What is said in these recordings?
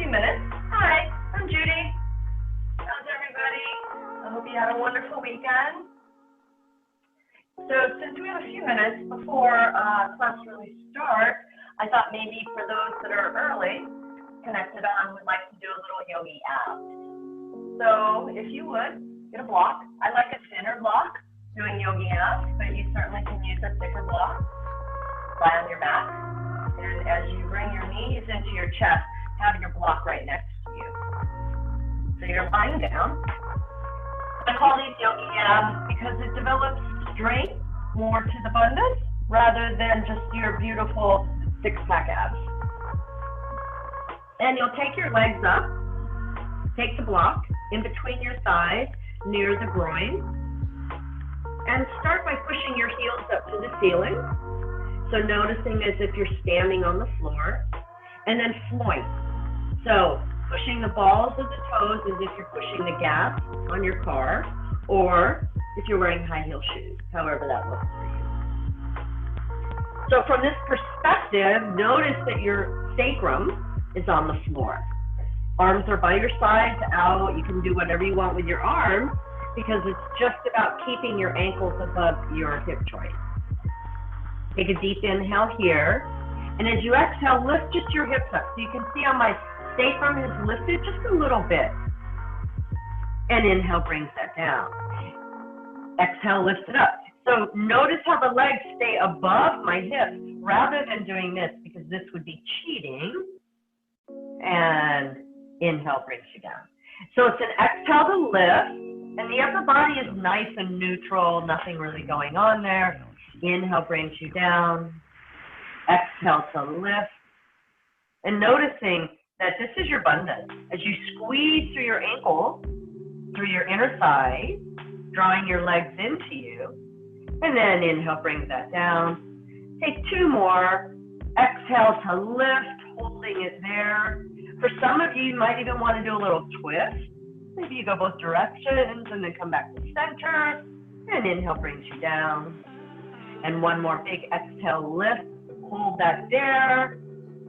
Minutes. Hi, I'm Judy. How's everybody? I hope you had a wonderful weekend. So since we have a few minutes before class really starts, I thought maybe for those that are early, connected on, would like to do a little yogi app. So if you would, get a block. I like a thinner block doing yogi apps, but you certainly can use a thicker block. Lie on your back, and as you bring your knees into your chest, have your block right next to you. So you're lying down. I call these yogi abs because it develops strength more to the abundance rather than just your beautiful six-pack abs. And you'll take your legs up, take the block in between your thighs near the groin, and start by pushing your heels up to the ceiling. So noticing as if you're standing on the floor, and then float. So pushing the balls of the toes as if you're pushing the gas on your car, or if you're wearing high heel shoes, however that looks for you. So from this perspective, notice that your sacrum is on the floor. Arms are by your sides out. You can do whatever you want with your arms because it's just about keeping your ankles above your hip joint. Take a deep inhale here. And as you exhale, lift just your hips up. So you can see on my sacrum is lifted just a little bit. And inhale brings that down. Exhale lifts it up. So notice how the legs stay above my hips rather than doing this because this would be cheating. And inhale brings you down. So it's an exhale to lift. And the upper body is nice and neutral. Nothing really going on there. Inhale brings you down. Exhale to lift, and noticing that this is your abundance. As you squeeze through your ankle, through your inner thigh, drawing your legs into you, and then inhale brings that down. Take two more. Exhale to lift, holding it there. For some of you, you might even want to do a little twist. Maybe you go both directions and then come back to center, and inhale brings you down. And one more big exhale, lift. Hold that there,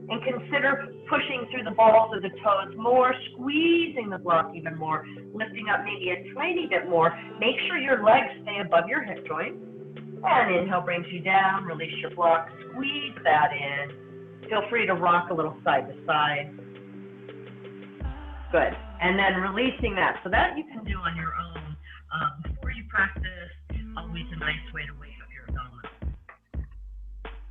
and consider pushing through the balls of the toes more, squeezing the block even more, lifting up maybe a tiny bit more. Make sure your legs stay above your hip joint. And inhale brings you down, release your block, squeeze that in. Feel free to rock a little side to side. Good. And then releasing that. So that you can do on your own before you practice. Always a nice way to wake up your abdominals.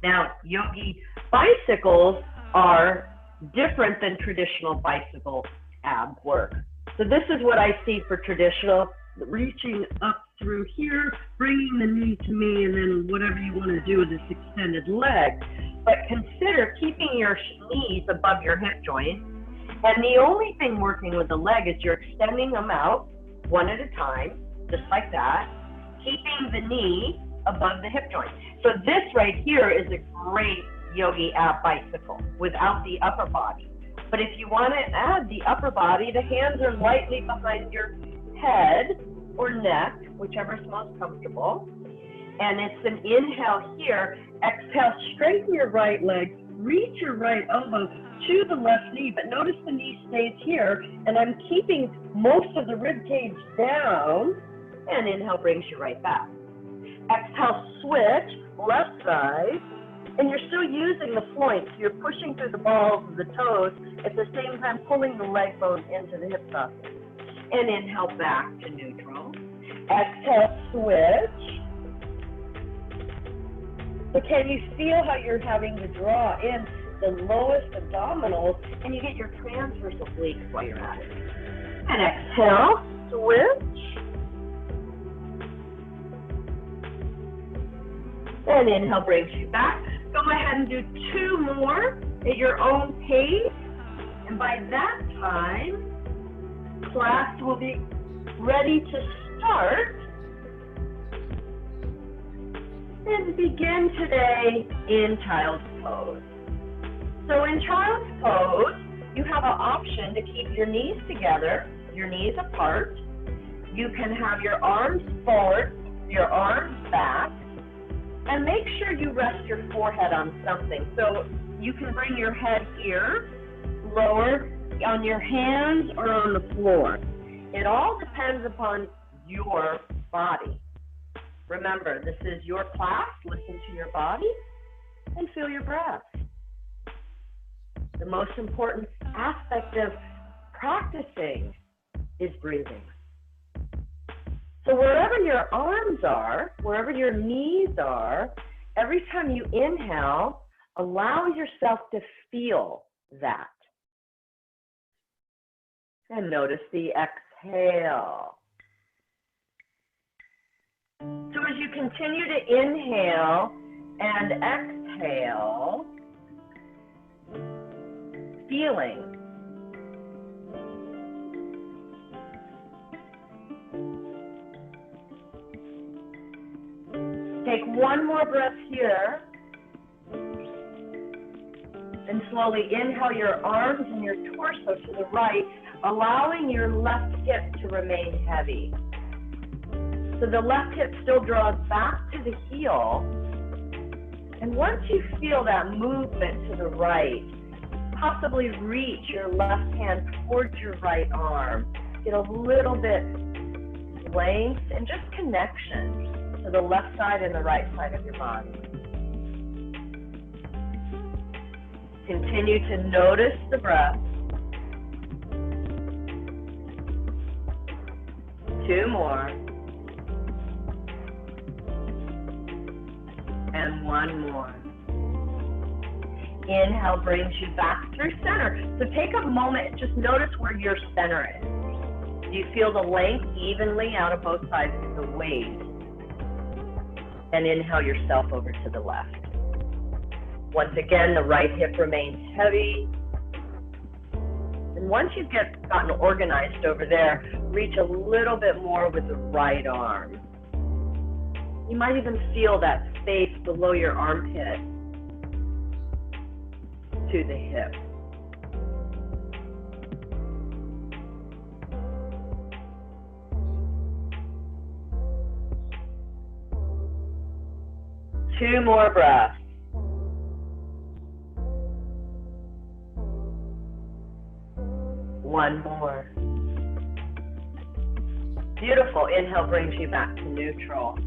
Now, yogi bicycles are different than traditional bicycle ab work. So this is what I see for traditional, reaching up through here, bringing the knee to me, and then whatever you want to do with this extended leg. But consider keeping your knees above your hip joint. And the only thing working with the leg is you're extending them out one at a time, just like that, keeping the knee above the hip joint. So this right here is a great yogi ab bicycle without the upper body. But if you want to add the upper body, the hands are lightly behind your head or neck, whichever is most comfortable. And it's an inhale here. Exhale, straighten your right leg, reach your right elbow to the left knee, but notice the knee stays here, and I'm keeping most of the rib cage down, and inhale brings you right back. Exhale, switch, left side, And you're still using the points. You're pushing through the balls of the toes at the same time pulling the leg bone into the hip socket. And inhale back to neutral. Exhale, switch. So can you feel how you're having to draw in the lowest abdominals and you get your transverse obliques while you're at it? And exhale, switch. And inhale brings you back. Go ahead and do 2 more at your own pace. And by that time, class will be ready to start. And begin today in child's pose. So in child's pose, you have an option to keep your knees together, your knees apart. You can have your arms forward, your arms back, and make sure you rest your forehead on something. So you can bring your head here, lower on your hands or on the floor. It all depends upon your body. Remember, this is your class. Listen to your body and feel your breath. The most important aspect of practicing is breathing. So wherever your arms are, wherever your knees are, every time you inhale, allow yourself to feel that. And notice the exhale. So as you continue to inhale and exhale, feeling. Take one more breath here. And slowly inhale your arms and your torso to the right, allowing your left hip to remain heavy. So the left hip still draws back to the heel. And once you feel that movement to the right, possibly reach your left hand towards your right arm. Get a little bit length and just connection to the left side and the right side of your body. Continue to notice the breath. 2 more. And 1 more. Inhale brings you back through center. So take a moment, just notice where your center is. Do you feel the length evenly out of both sides of the waist? And inhale yourself over to the left. Once again, the right hip remains heavy. And once you've gotten organized over there, reach a little bit more with the right arm. You might even feel that space below your armpit to the hip. Two more breaths. One more. Beautiful. Inhale brings you back to neutral.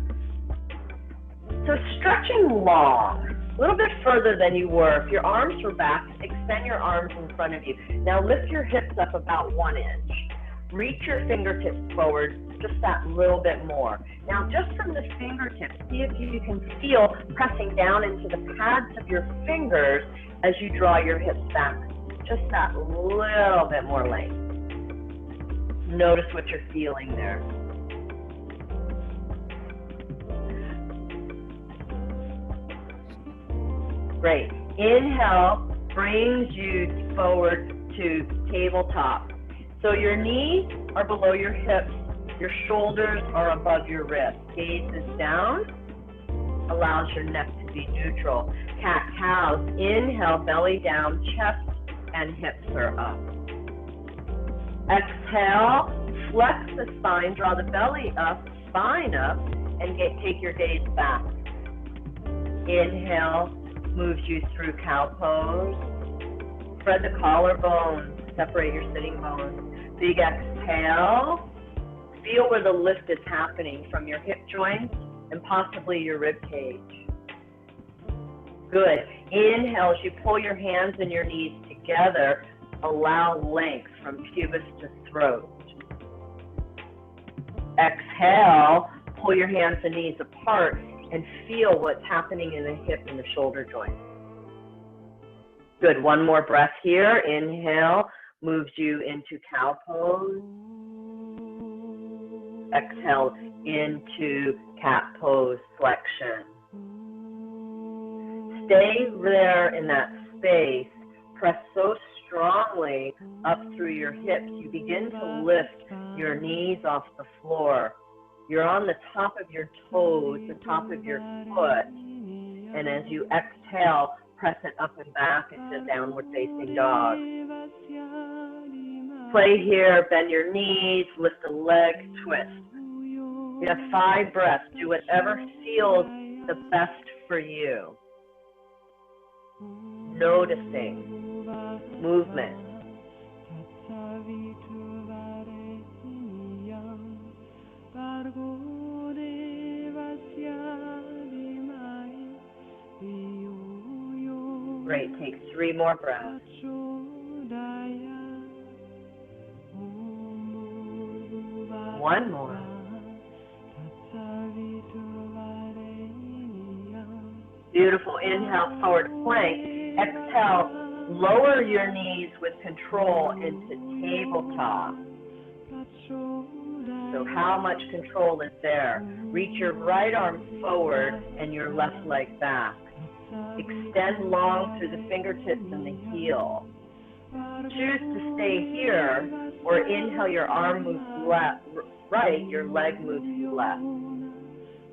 So stretching long, a little bit further than you were. If your arms were back, extend your arms in front of you. Now lift your hips up about 1 inch. Reach your fingertips forward just that little bit more. Now just from the fingertips, see if you can feel pressing down into the pads of your fingers as you draw your hips back. Just that little bit more length. Notice what you're feeling there. Great. Inhale brings you forward to tabletop. So your knees are below your hips. Your shoulders are above your wrists. Gaze is down. Allows your neck to be neutral. Cat-cows. Inhale, belly down, chest and hips are up. Exhale, flex the spine, draw the belly up, spine up, and take your gaze back. Inhale, moves you through cow pose. Spread the collarbone, separate your sitting bones. Big exhale. Feel where the lift is happening from your hip joints and possibly your rib cage. Good. Inhale as you pull your hands and your knees together. Allow length from pubis to throat. Exhale, pull your hands and knees apart and feel what's happening in the hip and the shoulder joint. Good. One more breath here. Inhale moves you into cow pose. Exhale into cat pose flexion. Stay there in that space. Press so strongly up through your hips. You begin to lift your knees off the floor. You're on the top of your toes, the top of your foot. And as you exhale, press it up and back into downward facing dog. Play here, bend your knees, lift a leg, twist. You have 5 breaths. Do whatever feels the best for you. Noticing movement. Great. Take 3 more breaths. One more. Beautiful. Inhale, forward plank. Exhale, lower your knees with control into tabletop. So how much control is there? Reach your right arm forward and your left leg back. Extend long through the fingertips and the heel. Choose to stay here, or inhale, your arm moves left, right, your leg moves left.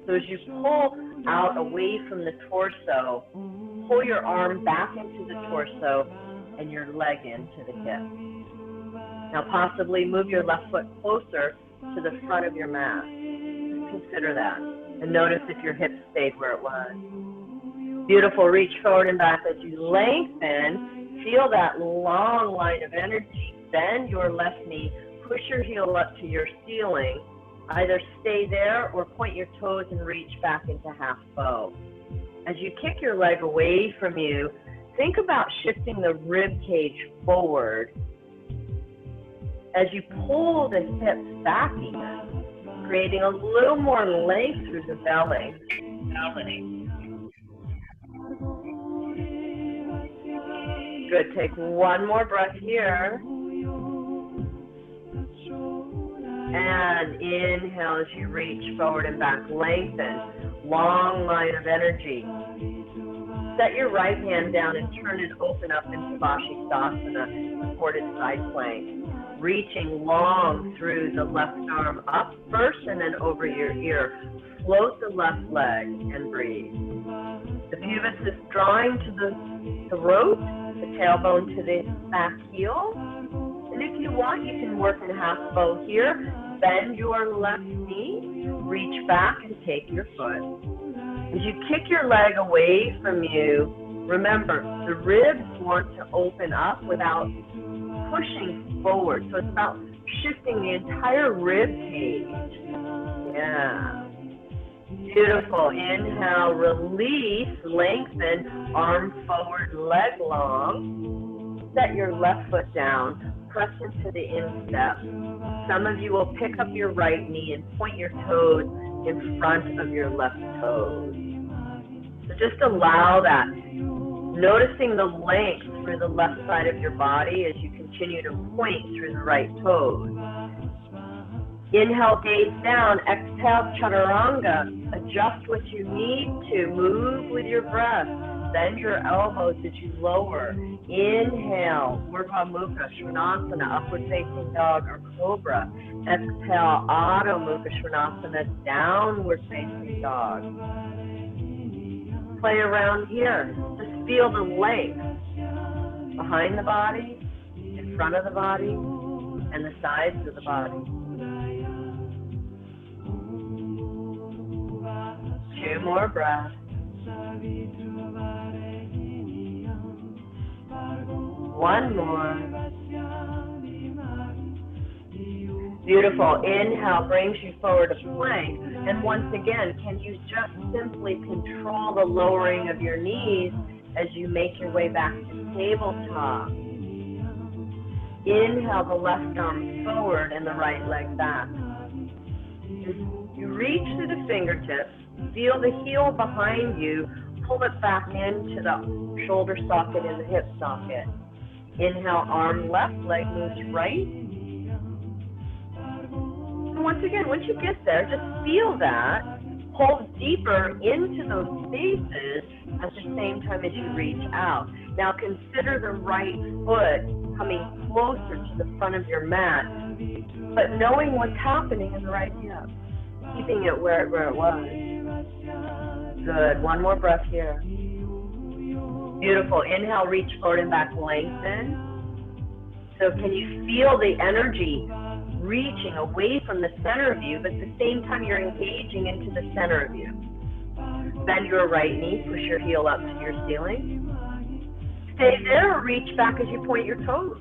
So as you pull out away from the torso, pull your arm back into the torso and your leg into the hip. Now possibly move your left foot closer to the front of your mat. Just consider that. And notice if your hip stayed where it was. Beautiful. Reach forward and back as you lengthen. Feel that long line of energy. Bend your left knee. Push your heel up to your ceiling. Either stay there or point your toes and reach back into half bow. As you kick your leg away from you, think about shifting the rib cage forward. As you pull the hips back even, creating a little more length through the belly. Good. Take 1 more breath here. And inhale as you reach forward and back, lengthen. Long line of energy. Set your right hand down and turn it open up into Vashisthasana, supported side plank. Reaching long through the left arm up first and then over your ear. Float the left leg and breathe. The pubis is drawing to the throat, the tailbone to the back heel. And if you want, you can work in half bow here. Bend your left knee, reach back and take your foot. As you kick your leg away from you, remember, the ribs want to open up without pushing forward. So it's about shifting the entire rib cage. Yeah. Beautiful. Inhale, release, lengthen, arm forward, leg long. Set your left foot down. Press into the instep. Some of you will pick up your right knee and point your toes in front of your left toes. So just allow that. Noticing the length through the left side of your body as you continue to point through the right toes. Inhale, gaze down. Exhale, chaturanga. Adjust what you need to. Move with your breath. Bend your elbows as you lower. Inhale, Urdhva Mukha Svanasana, upward facing dog or cobra. Exhale, Adho Mukha Svanasana, downward facing dog. Play around here. Just feel the length behind the body, in front of the body, and the sides of the body. 2 more breaths. One more. Beautiful. Inhale brings you forward to plank. And once again, can you just simply control the lowering of your knees as you make your way back to tabletop? Inhale the left arm forward and the right leg back. You reach through the fingertips, feel the heel behind you, pull it back into the shoulder socket and the hip socket. Inhale, arm left, leg moves right. And once again, once you get there, just feel that. Hold deeper into those spaces at the same time as you reach out. Now consider the right foot coming closer to the front of your mat, but knowing what's happening in the right hip, keeping it where it was. Good. One more breath here. Beautiful. Inhale, reach forward and back, lengthen. So can you feel the energy reaching away from the center of you, but at the same time you're engaging into the center of you? Bend your right knee, push your heel up to your ceiling. Stay there or reach back as you point your toes.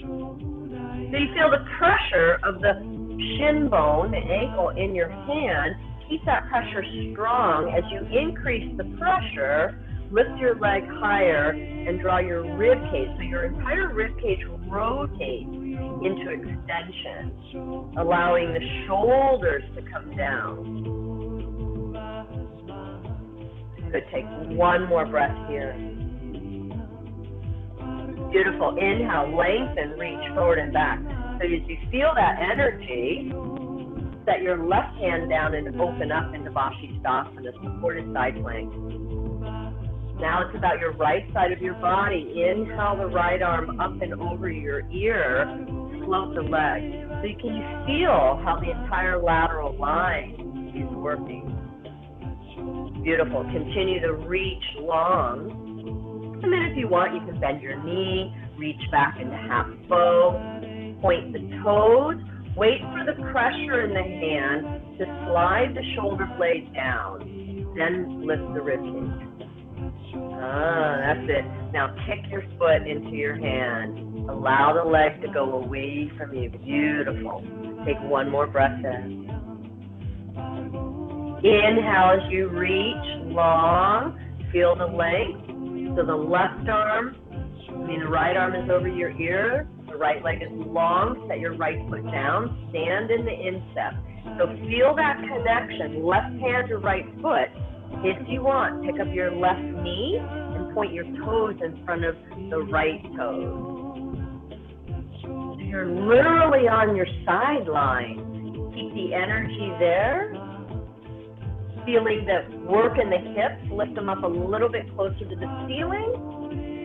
So you feel the pressure of the shin bone, the ankle in your hand. Keep that pressure strong. As you increase the pressure, lift your leg higher and draw your rib cage. So your entire rib cage rotates into extension, allowing the shoulders to come down. Good. Take one more breath here. Beautiful. Inhale, lengthen, reach forward and back. So as you feel that energy, set your left hand down and open up into Vashisthasana, supported side plank. Now it's about your right side of your body. Inhale the right arm up and over your ear, float the leg. So can you feel how the entire lateral line is working? Beautiful. Continue to reach long. And then if you want, you can bend your knee, reach back into half bow, point the toes, wait for the pressure in the hand to slide the shoulder blade down, then lift the rib cage. That's it. Now kick your foot into your hand. Allow the leg to go away from you. Beautiful. Take one more breath in. Inhale as you reach long, feel the length. So the left arm, the right arm is over your ear, the right leg is long, set your right foot down, stand in the instep. So feel that connection, left hand to right foot. If you want, pick up your left knee and point your toes in front of the right toes. So you're literally on your sideline. Keep the energy there. Feeling the work in the hips, lift them up a little bit closer to the ceiling.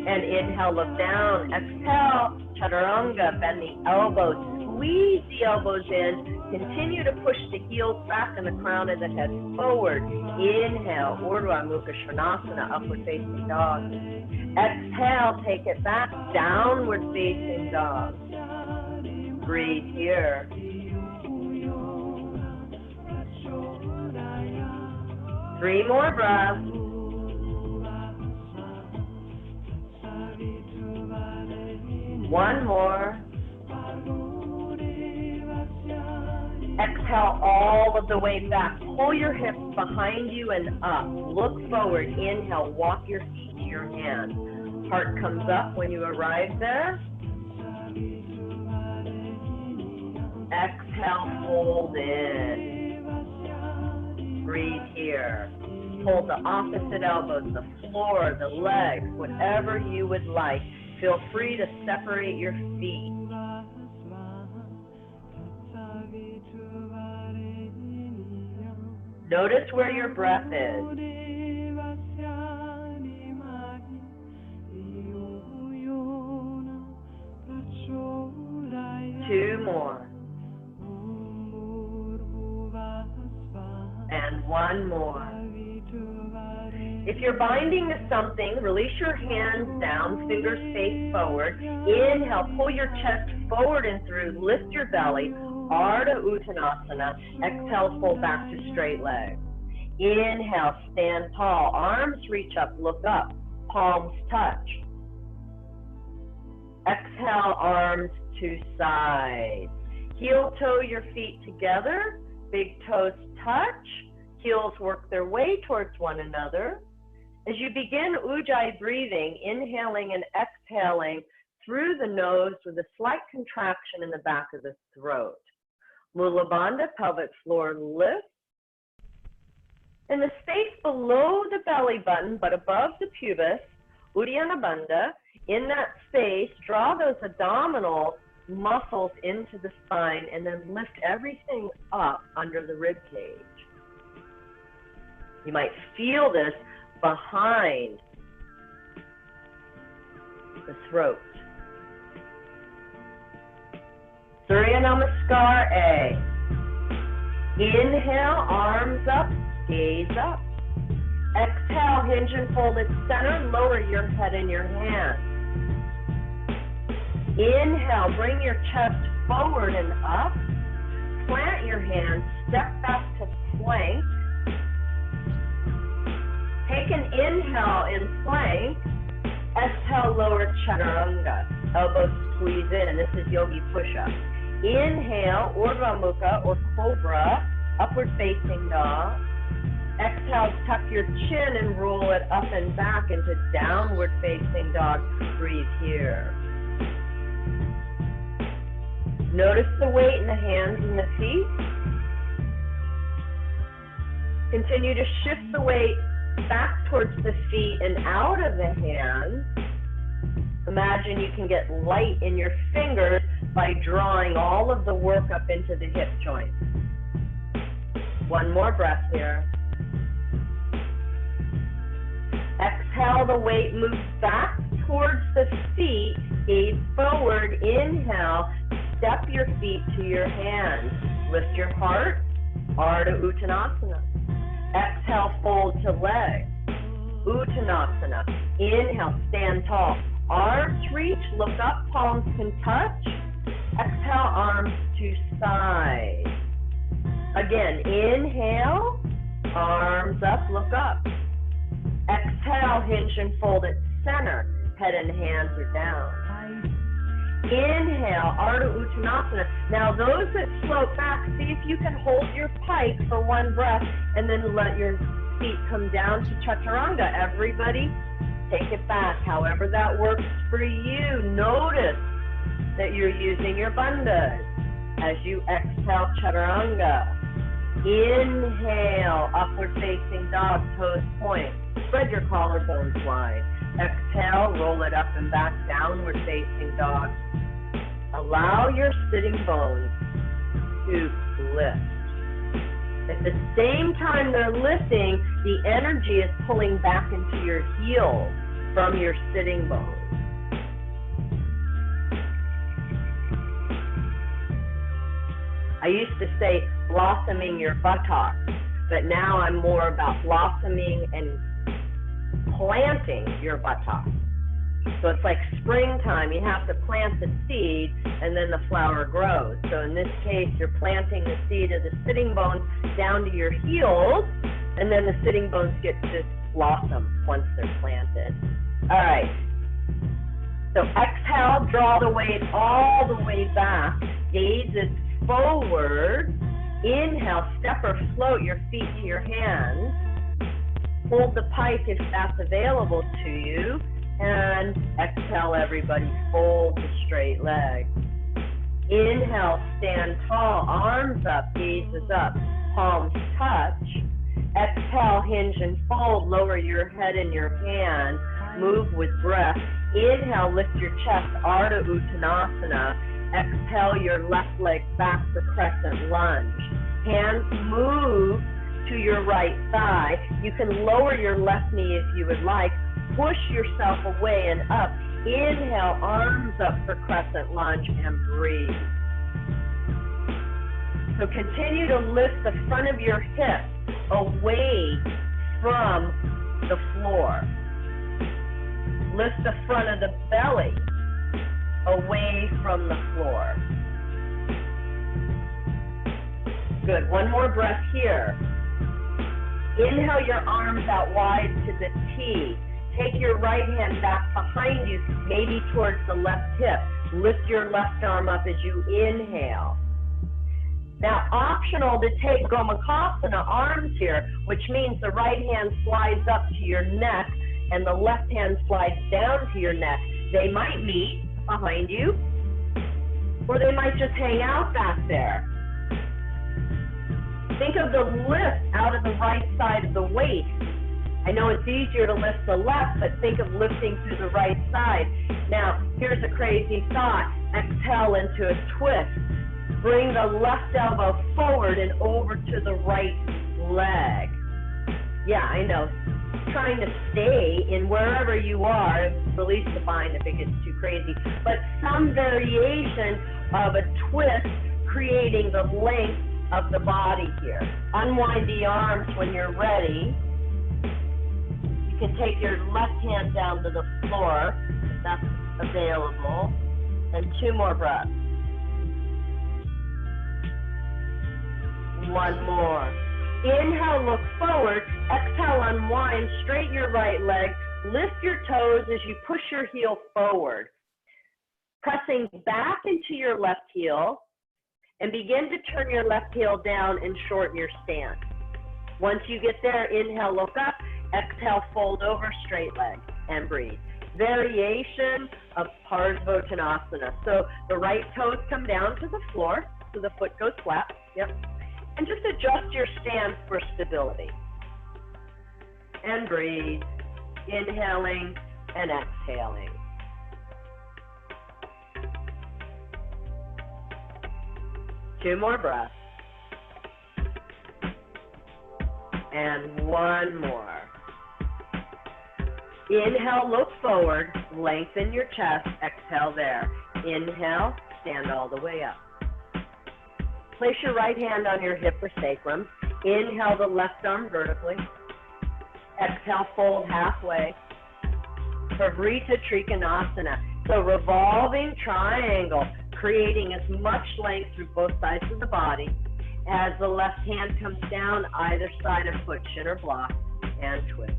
And inhale, look down. Exhale, chaturanga, bend the elbows. Squeeze the elbows in. Continue to push the heels back and the crown of the head forward. Inhale, Urdhva Mukha Svanasana, upward facing dog. Exhale, take it back, downward facing dog. Breathe here. Three more breaths. One more. Exhale all of the way back. Pull your hips behind you and up. Look forward. Inhale, walk your feet to your hand. Heart comes up when you arrive there. Exhale, fold in. Breathe here. Hold the opposite elbows, the floor, the legs, whatever you would like. Feel free to separate your feet. Notice where your breath is. Two more. And one more. If you're binding to something, release your hands down, fingers face forward. Inhale, pull your chest forward and through, lift your belly, Ardha Uttanasana. Exhale, fold back to straight legs. Inhale, stand tall, arms reach up, look up, palms touch. Exhale, arms to side. Heel toe your feet together, big toes touch, heels work their way towards one another. As you begin Ujjayi breathing, inhaling and exhaling through the nose with a slight contraction in the back of the throat. Mula Bandha, pelvic floor lifts. In the space below the belly button, but above the pubis, Uddiyana Bandha, in that space, draw those abdominal muscles into the spine and then lift everything up under the rib cage. You might feel this behind the throat. Surya Namaskar A. Inhale, arms up, gaze up. Exhale, hinge and fold at center, lower your head and your hands. Inhale, bring your chest forward and up. Plant your hands, step back to plank. Take an inhale in plank. Exhale, lower chaturanga. Elbows squeeze in. This is yogi push-up. Inhale, Urdhva Mukha or cobra, upward facing dog. Exhale, tuck your chin and roll it up and back into downward facing dog. Breathe here. Notice the weight in the hands and the feet. Continue to shift the weight back towards the feet and out of the hands. Imagine you can get light in your fingers by drawing all of the work up into the hip joints. One more breath here. Exhale, the weight moves back towards the feet. Gaze forward. Inhale. Step your feet to your hands. Lift your heart. Ardha Uttanasana. Exhale, fold to legs. Uttanasana. Inhale, stand tall. Arms reach, look up, palms can touch. Exhale, arms to side. Again, inhale, arms up, look up. Exhale, hinge and fold at center. Head and hands are down. Inhale, Ardha Uttanasana. Now those that slope back, see if you can hold your pike for one breath and then let your feet come down to chaturanga. Everybody, take it back. However that works for you. Notice that you're using your bandhas as you exhale chaturanga. Inhale, upward facing dog, toes point. Spread your collarbones wide. Exhale, roll it up and back, downward facing dog. Allow your sitting bones to lift. At the same time they're lifting, the energy is pulling back into your heels from your sitting bones. I used to say blossoming your buttocks, but now I'm more about blossoming and planting your buttocks. So it's like springtime, you have to plant the seed and then the flower grows. So in this case, you're planting the seed of the sitting bones down to your heels, and then the sitting bones get to blossom once they're planted. All right. So exhale, draw the weight all the way back. Gaze is forward. Inhale, step or float your feet to your hands. Hold the pike if that's available to you. And exhale, everybody, fold the straight leg. Inhale, stand tall, arms up, gaze is up, palms touch. Exhale, hinge and fold, lower your head and your hand, move with breath. Inhale, lift your chest, Ardha Uttanasana. Exhale, your left leg back for crescent lunge. Hands move to your right thigh. You can lower your left knee if you would like. Push yourself away and up. Inhale, arms up for crescent lunge and breathe. So continue to lift the front of your hips away from the floor. Lift the front of the belly away from the floor. Good. One more breath here. Inhale your arms out wide to the T. Take your right hand back behind you, maybe towards the left hip. Lift your left arm up as you inhale. Now, optional to take Gomukhasana, arms here, which means the right hand slides up to your neck and the left hand slides down to your neck. They might meet behind you, or they might just hang out back there. Think of the lift out of the right side of the waist. I know it's easier to lift the left, but think of lifting through the right side. Now, here's a crazy thought. Exhale into a twist. Bring the left elbow forward and over to the right leg. Yeah, I know. Trying to stay in wherever you are, release the bind if it gets too crazy, but some variation of a twist creating the length of the body here. Unwind the arms when you're ready. You can take your left hand down to the floor, if that's available, and 2 more breaths. 1 more. Inhale, look forward. Exhale, unwind. Straighten your right leg. Lift your toes as you push your heel forward. Pressing back into your left heel, and begin to turn your left heel down and shorten your stance. Once you get there, inhale, look up. Exhale, fold over, straight leg, and breathe. Variation of Parsvottanasana. So the right toes come down to the floor, so the foot goes flat. Yep. And just adjust your stance for stability. And breathe, inhaling and exhaling. Two more breaths. And 1 more. Inhale, look forward, lengthen your chest, exhale there. Inhale, stand all the way up. Place your right hand on your hip or sacrum. Inhale the left arm vertically. Exhale, fold halfway. Pavrita Trikonasana. So revolving triangle, creating as much length through both sides of the body. As the left hand comes down either side of foot, shin or block, and twist.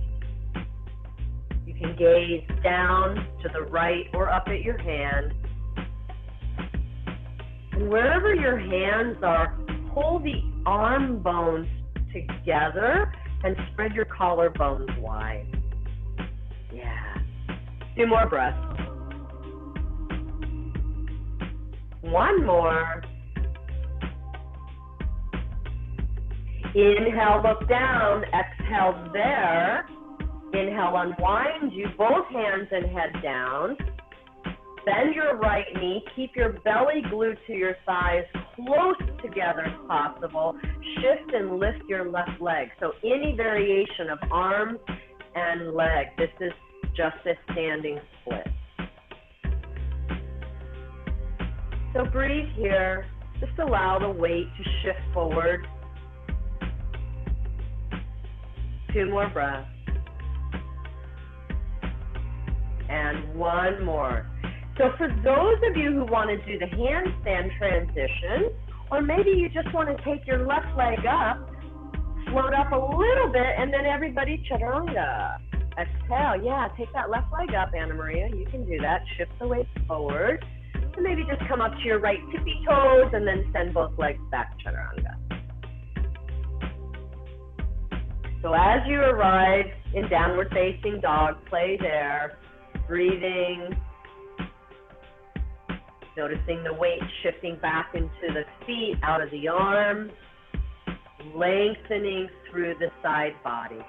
You can gaze down to the right or up at your hand. And wherever your hands are, pull the arm bones together and spread your collarbones wide. Yeah. 2 more breaths. 1 more. Inhale, look down. Exhale there. Inhale, unwind you, both hands and head down. Bend your right knee. Keep your belly glued to your thighs, close together as possible. Shift and lift your left leg. So any variation of arms and leg. This is just a standing split. So breathe here. Just allow the weight to shift forward. 2 more breaths. And 1 more. So for those of you who want to do the handstand transition, or maybe you just want to take your left leg up, float up a little bit, and then everybody chaturanga. Exhale. Yeah, take that left leg up, Anna Maria. You can do that. Shift the weight forward. And maybe just come up to your right tippy toes and then send both legs back, chaturanga. So as you arrive in downward facing dog, play there, breathing, noticing the weight shifting back into the feet, out of the arms, lengthening through the side body.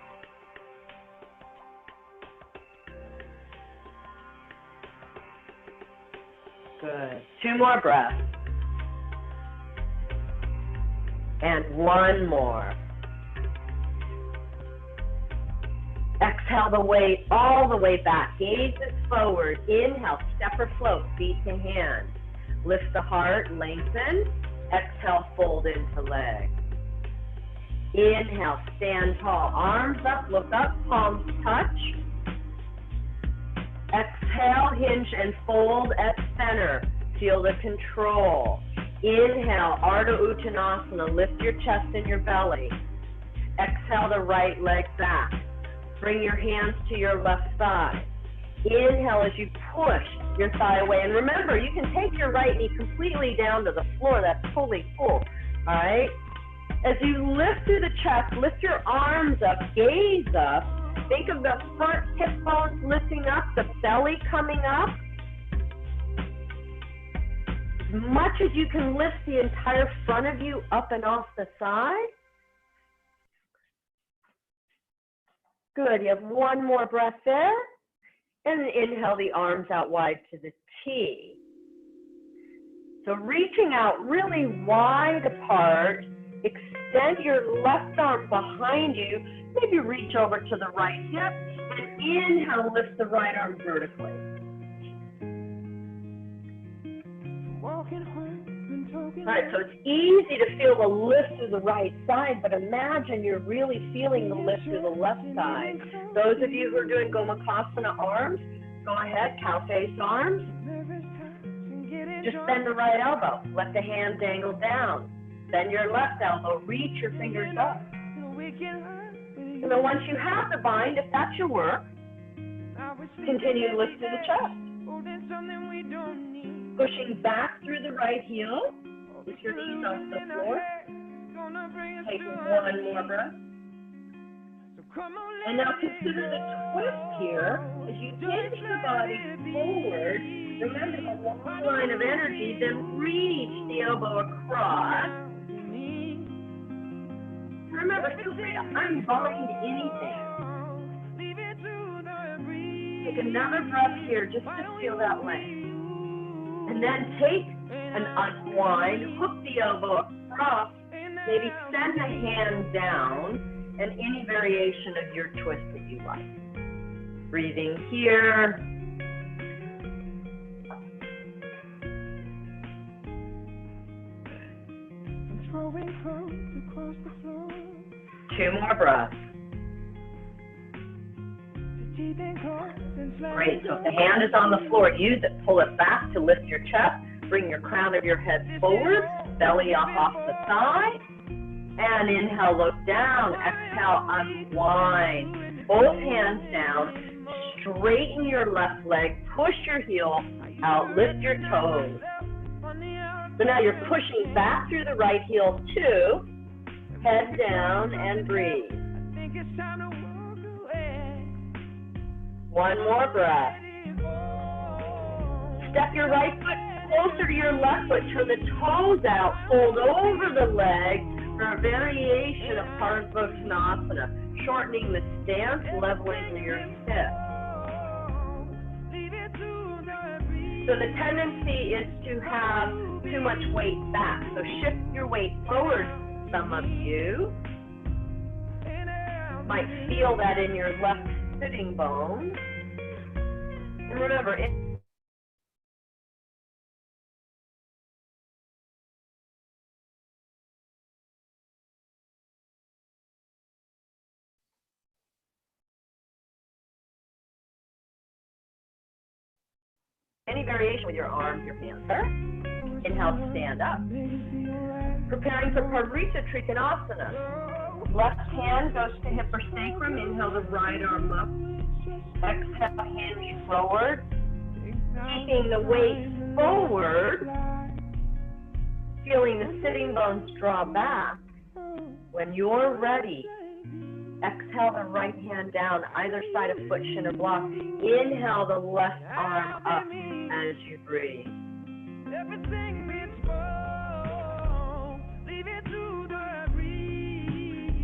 Good. 2 more breaths. And 1 more. Exhale the weight all the way back. Gaze it forward. Inhale, step or float, feet to hand. Lift the heart, lengthen. Exhale, fold into leg. Inhale, stand tall. Arms up, look up, palms touch. Exhale, hinge and fold at center. Feel the control. Inhale, Ardha Uttanasana. Lift your chest and your belly. Exhale the right leg back. Bring your hands to your left thigh. Inhale as you push your thigh away. And remember, you can take your right knee completely down to the floor. That's fully full. All right? As you lift through the chest, lift your arms up, gaze up. Think of the front hip bones lifting up, the belly coming up. As much as you can lift the entire front of you up and off the side. Good, you have one more breath there. And inhale the arms out wide to the T. So reaching out really wide apart, extend your left arm behind you, maybe reach over to the right hip, and inhale, lift the right arm vertically. All right, so it's easy to feel the lift through the right side, but imagine you're really feeling the lift through the left side. Those of you who are doing Gomukhasana arms, go ahead, cow face arms. Just bend the right elbow, let the hand dangle down. Bend your left elbow, reach your fingers up. And then once you have the bind, if that's your work, continue to lift through the chest. Pushing back through the right heel with your knees off the floor. Take one more breath. And now consider the twist here. As you hinge the body forward, remember the long line of energy, then reach the elbow across. Remember, feel free to unbind anything. Take another breath here just to feel that length. And then take an unwind, hook the elbow across, maybe send the hand down, and any variation of your twist that you like. Breathing here. Two more breaths. Great, so if the hand is on the floor, use it. Pull it back to lift your chest. Bring your crown of your head forward, belly up off the side. And inhale, look down. Exhale, unwind. Both hands down. Straighten your left leg. Push your heel out. Lift your toes. So now you're pushing back through the right heel too. Head down and breathe. One more breath. Step your right foot closer to your left foot. Turn the toes out. Fold over the leg for a variation of Parsvottanasana. Shortening the stance, leveling your hips. So the tendency is to have too much weight back. So shift your weight forward. Some of you might feel that in your left sitting bones. And remember, any variation with your arms, your hands. Inhale, stand up. Preparing for Parivrtta Trikonasana. Left hand goes to hip or sacrum. Inhale the right arm up. Exhale, hinge forward. Keeping the weight forward. Feeling the sitting bones draw back. When you're ready, exhale the right hand down, either side of foot, shin, or block. Inhale the left arm up as you breathe.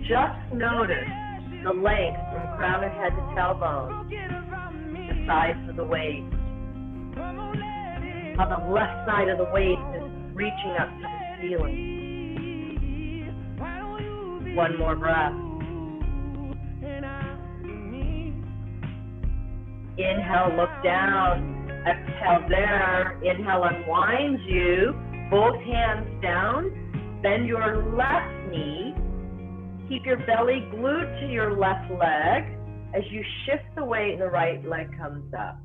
Just notice the length from crown of head to tailbone, the size of the waist, how the left side of the waist is reaching up to the ceiling. One more breath. Inhale, look down. Exhale there. Inhale, unwinds you. Both hands down. Bend your left knee. Keep your belly glued to your left leg. As you shift the weight, the right leg comes up.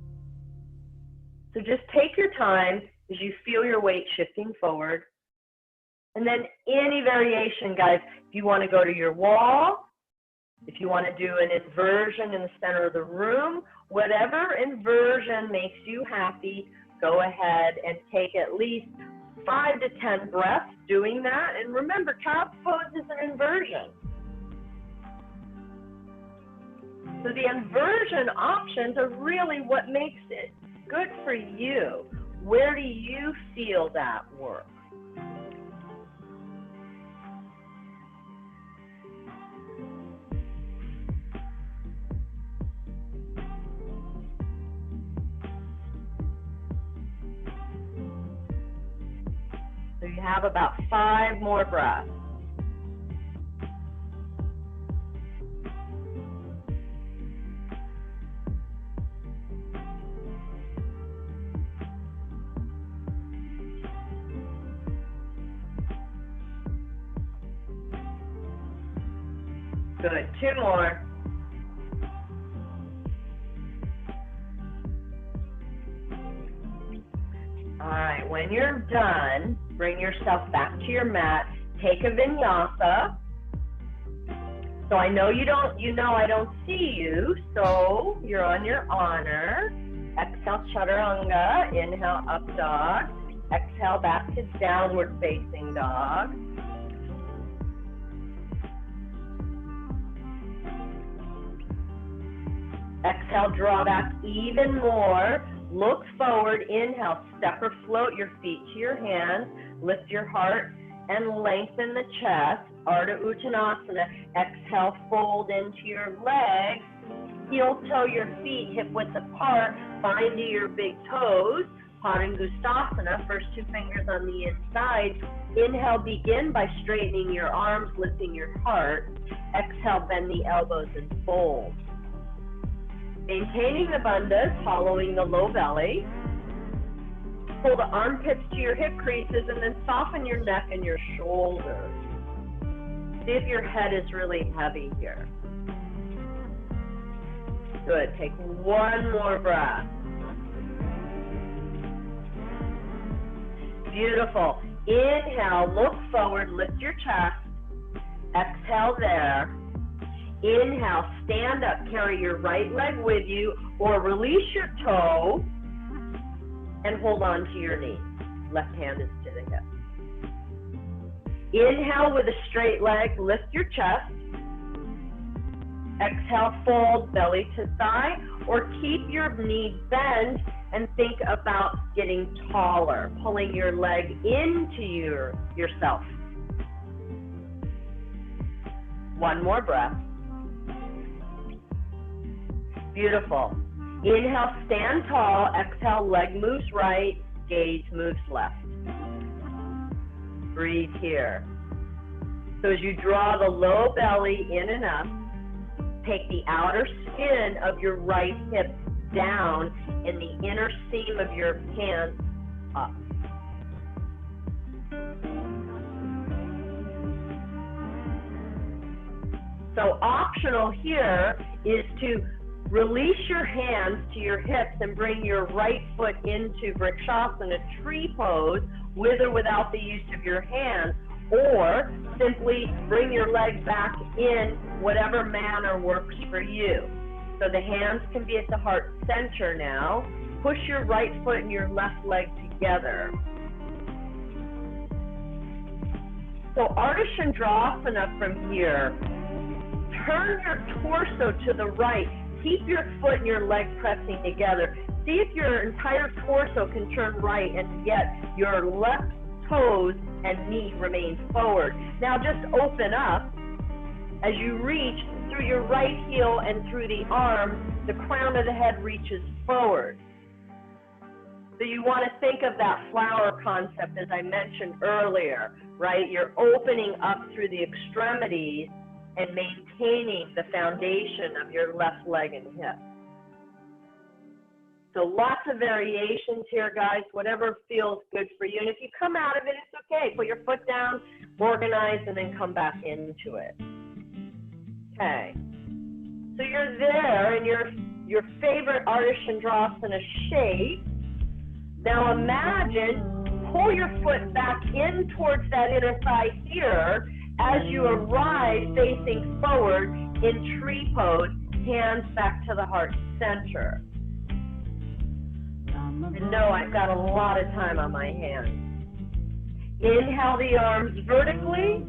So just take your time as you feel your weight shifting forward. And then any variation, guys, if you want to go to your wall, if you want to do an inversion in the center of the room, whatever inversion makes you happy, go ahead and take at least 5 to 10 breaths doing that. And remember, child's pose is an inversion. So the inversion options are really what makes it good for you. Where do you feel that work? So you have about 5 more breaths. Good, 2 more. All right, when you're done, bring yourself back to your mat. Take a vinyasa. So I know I don't see you, so you're on your honor. Exhale, chaturanga. Inhale, up dog. Exhale, back to downward facing dog. Exhale, draw back even more. Look forward. Inhale, step or float your feet to your hands. Lift your heart and lengthen the chest. Ardha Uttanasana. Exhale, fold into your legs. Heel toe your feet hip width apart. Bind to your big toes. Padangusthasana. First 2 fingers on the inside. Inhale, begin by straightening your arms, lifting your heart. Exhale, bend the elbows and fold. Maintaining the bandhas, following the low belly. Pull the armpits to your hip creases and then soften your neck and your shoulders. See if your head is really heavy here. Good. Take 1 more breath. Beautiful. Inhale, look forward, lift your chest. Exhale there. Inhale, stand up, carry your right leg with you, or release your toe and hold on to your knee. Left hand is to the hip. Inhale with a straight leg, lift your chest. Exhale, fold belly to thigh, or keep your knee bent and think about getting taller, pulling your leg into yourself. 1 more breath. Beautiful. Inhale, stand tall. Exhale, leg moves right, gaze moves left. Breathe here. So as you draw the low belly in and up, take the outer skin of your right hip down and the inner seam of your hands up. So optional here is to release your hands to your hips and bring your right foot into Vrikshasana, tree pose, with or without the use of your hands, or simply bring your legs back in whatever manner works for you. So the hands can be at the heart center now. Push your right foot and your left leg together. So Ardha Chandrasana from here. Turn your torso to the right. Keep your foot and your leg pressing together. See if your entire torso can turn right and yet your left toes and knee remain forward. Now just open up. As you reach through your right heel and through the arm, the crown of the head reaches forward. So you want to think of that flower concept as I mentioned earlier, right? You're opening up through the extremities and maintaining the foundation of your left leg and hip. So lots of variations here, guys, whatever feels good for you. And if you come out of it, it's okay. Put your foot down, organize, and then come back into it. Okay. So you're there in your favorite Ardha Chandrasana shape. Now imagine, pull your foot back in towards that inner thigh here as you arrive facing forward in tree pose, hands back to the heart center. And no, I've got a lot of time on my hands. Inhale the arms vertically.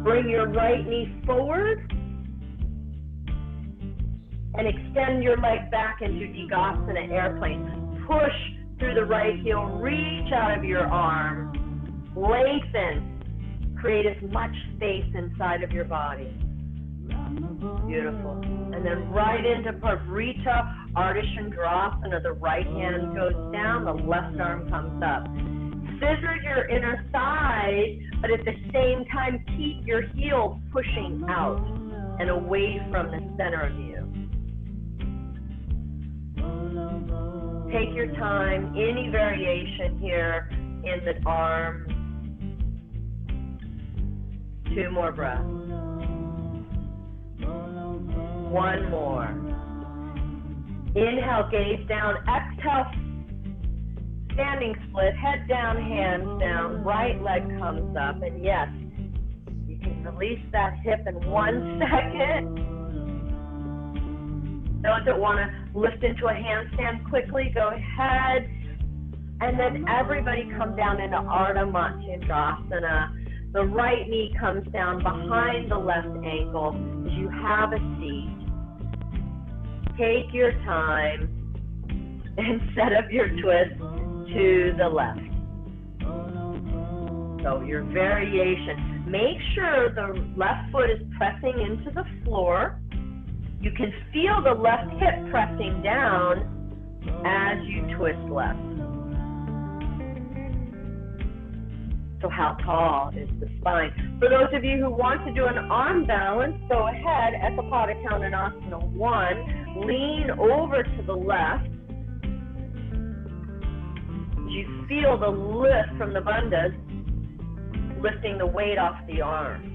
Bring your right knee forward. And extend your leg back into Vinyasa airplane. Push through the right heel. Reach out of your arm. Lengthen. Create as much space inside of your body. Beautiful. And then right into Parivrtta, Ardha Chandrasana. The right hand goes down, the left arm comes up. Scissor your inner thigh, but at the same time, keep your heels pushing out and away from the center of you. Take your time, any variation here in the arm. 2 more breaths. 1 more. Inhale, gaze down. Exhale, standing split, head down, hands down, right leg comes up. And yes, you can release that hip in 1 second. Those that want to lift into a handstand quickly, go ahead. And then everybody come down into Ardha Chandrasana. The right knee comes down behind the left ankle as you have a seat. Take your time and set up your twist to the left. So your variation. Make sure the left foot is pressing into the floor. You can feel the left hip pressing down as you twist left. So how tall is the spine? For those of you who want to do an arm balance, go ahead, Ekapada Kondanasana 1, lean over to the left. You feel the lift from the bandhas, lifting the weight off the arm.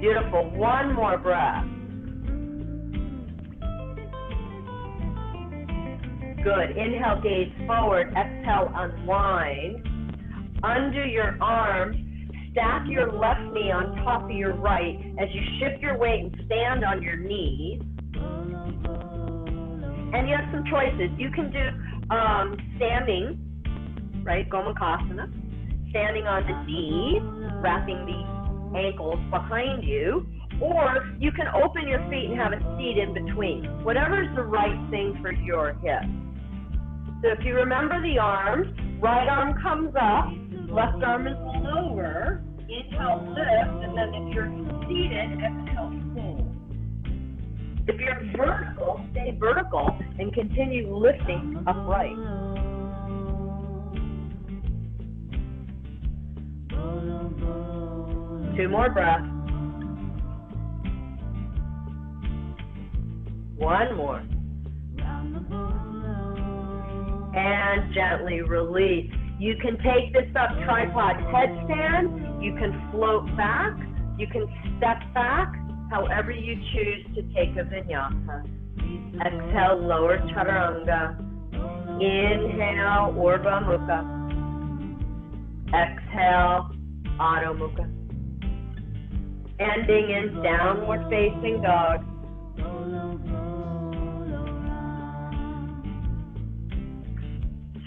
Beautiful. 1 more breath. Good. Inhale, gaze forward. Exhale, unwind. Undo your arms. Stack your left knee on top of your right as you shift your weight and stand on your knees. And you have some choices. You can do standing, right, Gomukhasana, standing on the knees, wrapping the ankles behind you, or you can open your feet and have a seat in between. Whatever is the right thing for your hip. So if you remember the arms, right arm comes up, left arm is lower, inhale, lift, and then if you're seated, exhale, fold. If you're vertical, stay vertical and continue lifting upright. Two more breaths. One more. And gently release. You can take this up tripod headstand. You can float back. You can step back. However you choose to take a vinyasa. Exhale, lower chaturanga. Inhale, Urdhva Mukha. Exhale, Adho Mukha. Ending in downward facing dog.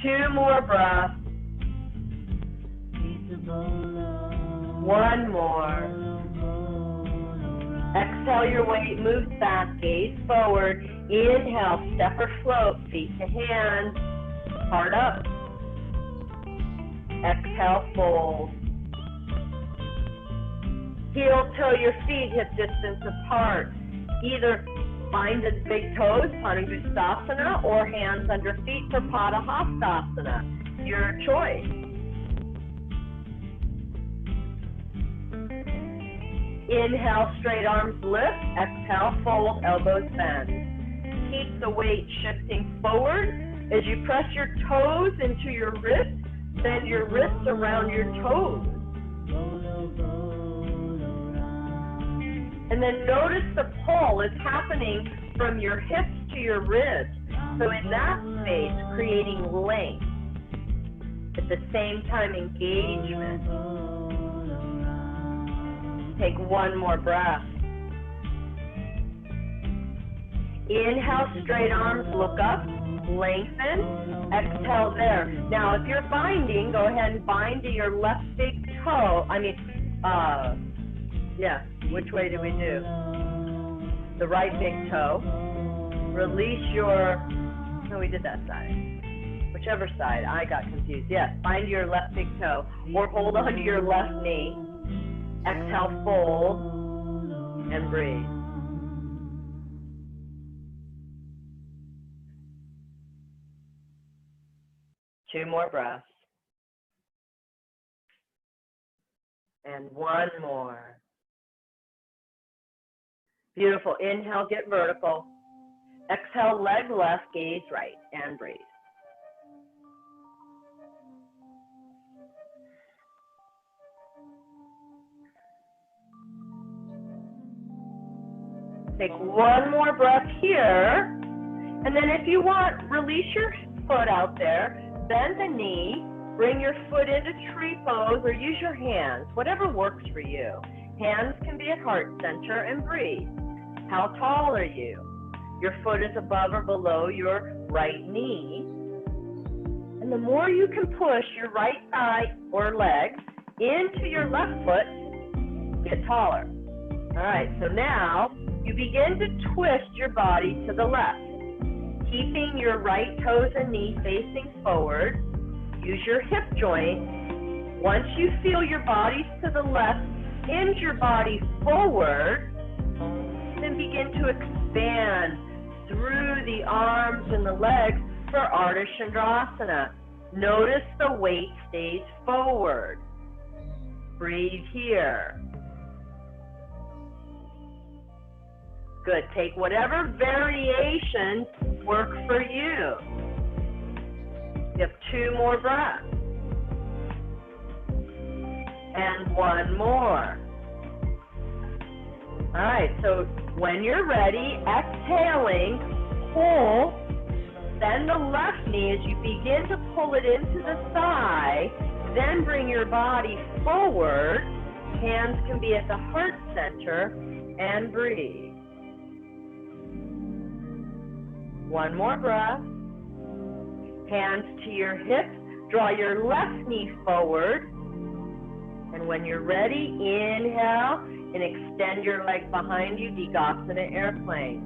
Two more breaths. One more. Exhale, your weight moves back, gaze forward. Inhale, step or float, feet to hands, heart up. Exhale, fold. Heel toe your feet hip distance apart. Either find the big toes, Panicottanasana, or hands under feet for Padahastasana. Your choice. Inhale, straight arms lift. Exhale, fold, elbows bend. Keep the weight shifting forward. As you press your toes into your wrists, bend your wrists around your toes. And then notice the pull is happening from your hips to your ribs. So in that space, creating length. At the same time, engagement. Take one more breath. Inhale, straight arms, look up, lengthen, exhale there. Now, if you're binding, go ahead and bind to your left big toe. Which way do we do? The right big toe. Release no, we did that side. Whichever side, I got confused. Yes, bind to your left big toe, or hold on to your left knee. Exhale, fold, and breathe. Two more breaths. And one more. Beautiful. Inhale, get vertical. Exhale, leg left, gaze right, and breathe. Take one more breath here. And then if you want, release your foot out there. Bend the knee, bring your foot into tree pose, or use your hands, whatever works for you. Hands can be at heart center, and breathe. How tall are you? Your foot is above or below your right knee. And the more you can push your right thigh or leg into your left foot, get taller. All right, so now you begin to twist your body to the left. Keeping your right toes and knee facing forward, use your hip joint. Once you feel your bodies to the left, hinge your body forward, then begin to expand through the arms and the legs for Ardha Chandrasana. Notice the weight stays forward. Breathe here. Good. Take whatever variations work for you. You have two more breaths. And one more. All right, so when you're ready, exhaling, pull, bend the left knee as you begin to pull it into the thigh, then bring your body forward. Hands can be at the heart center, and breathe. One more breath. Hands to your hips. Draw your left knee forward. And when you're ready, inhale and extend your leg behind you, Digasana airplane.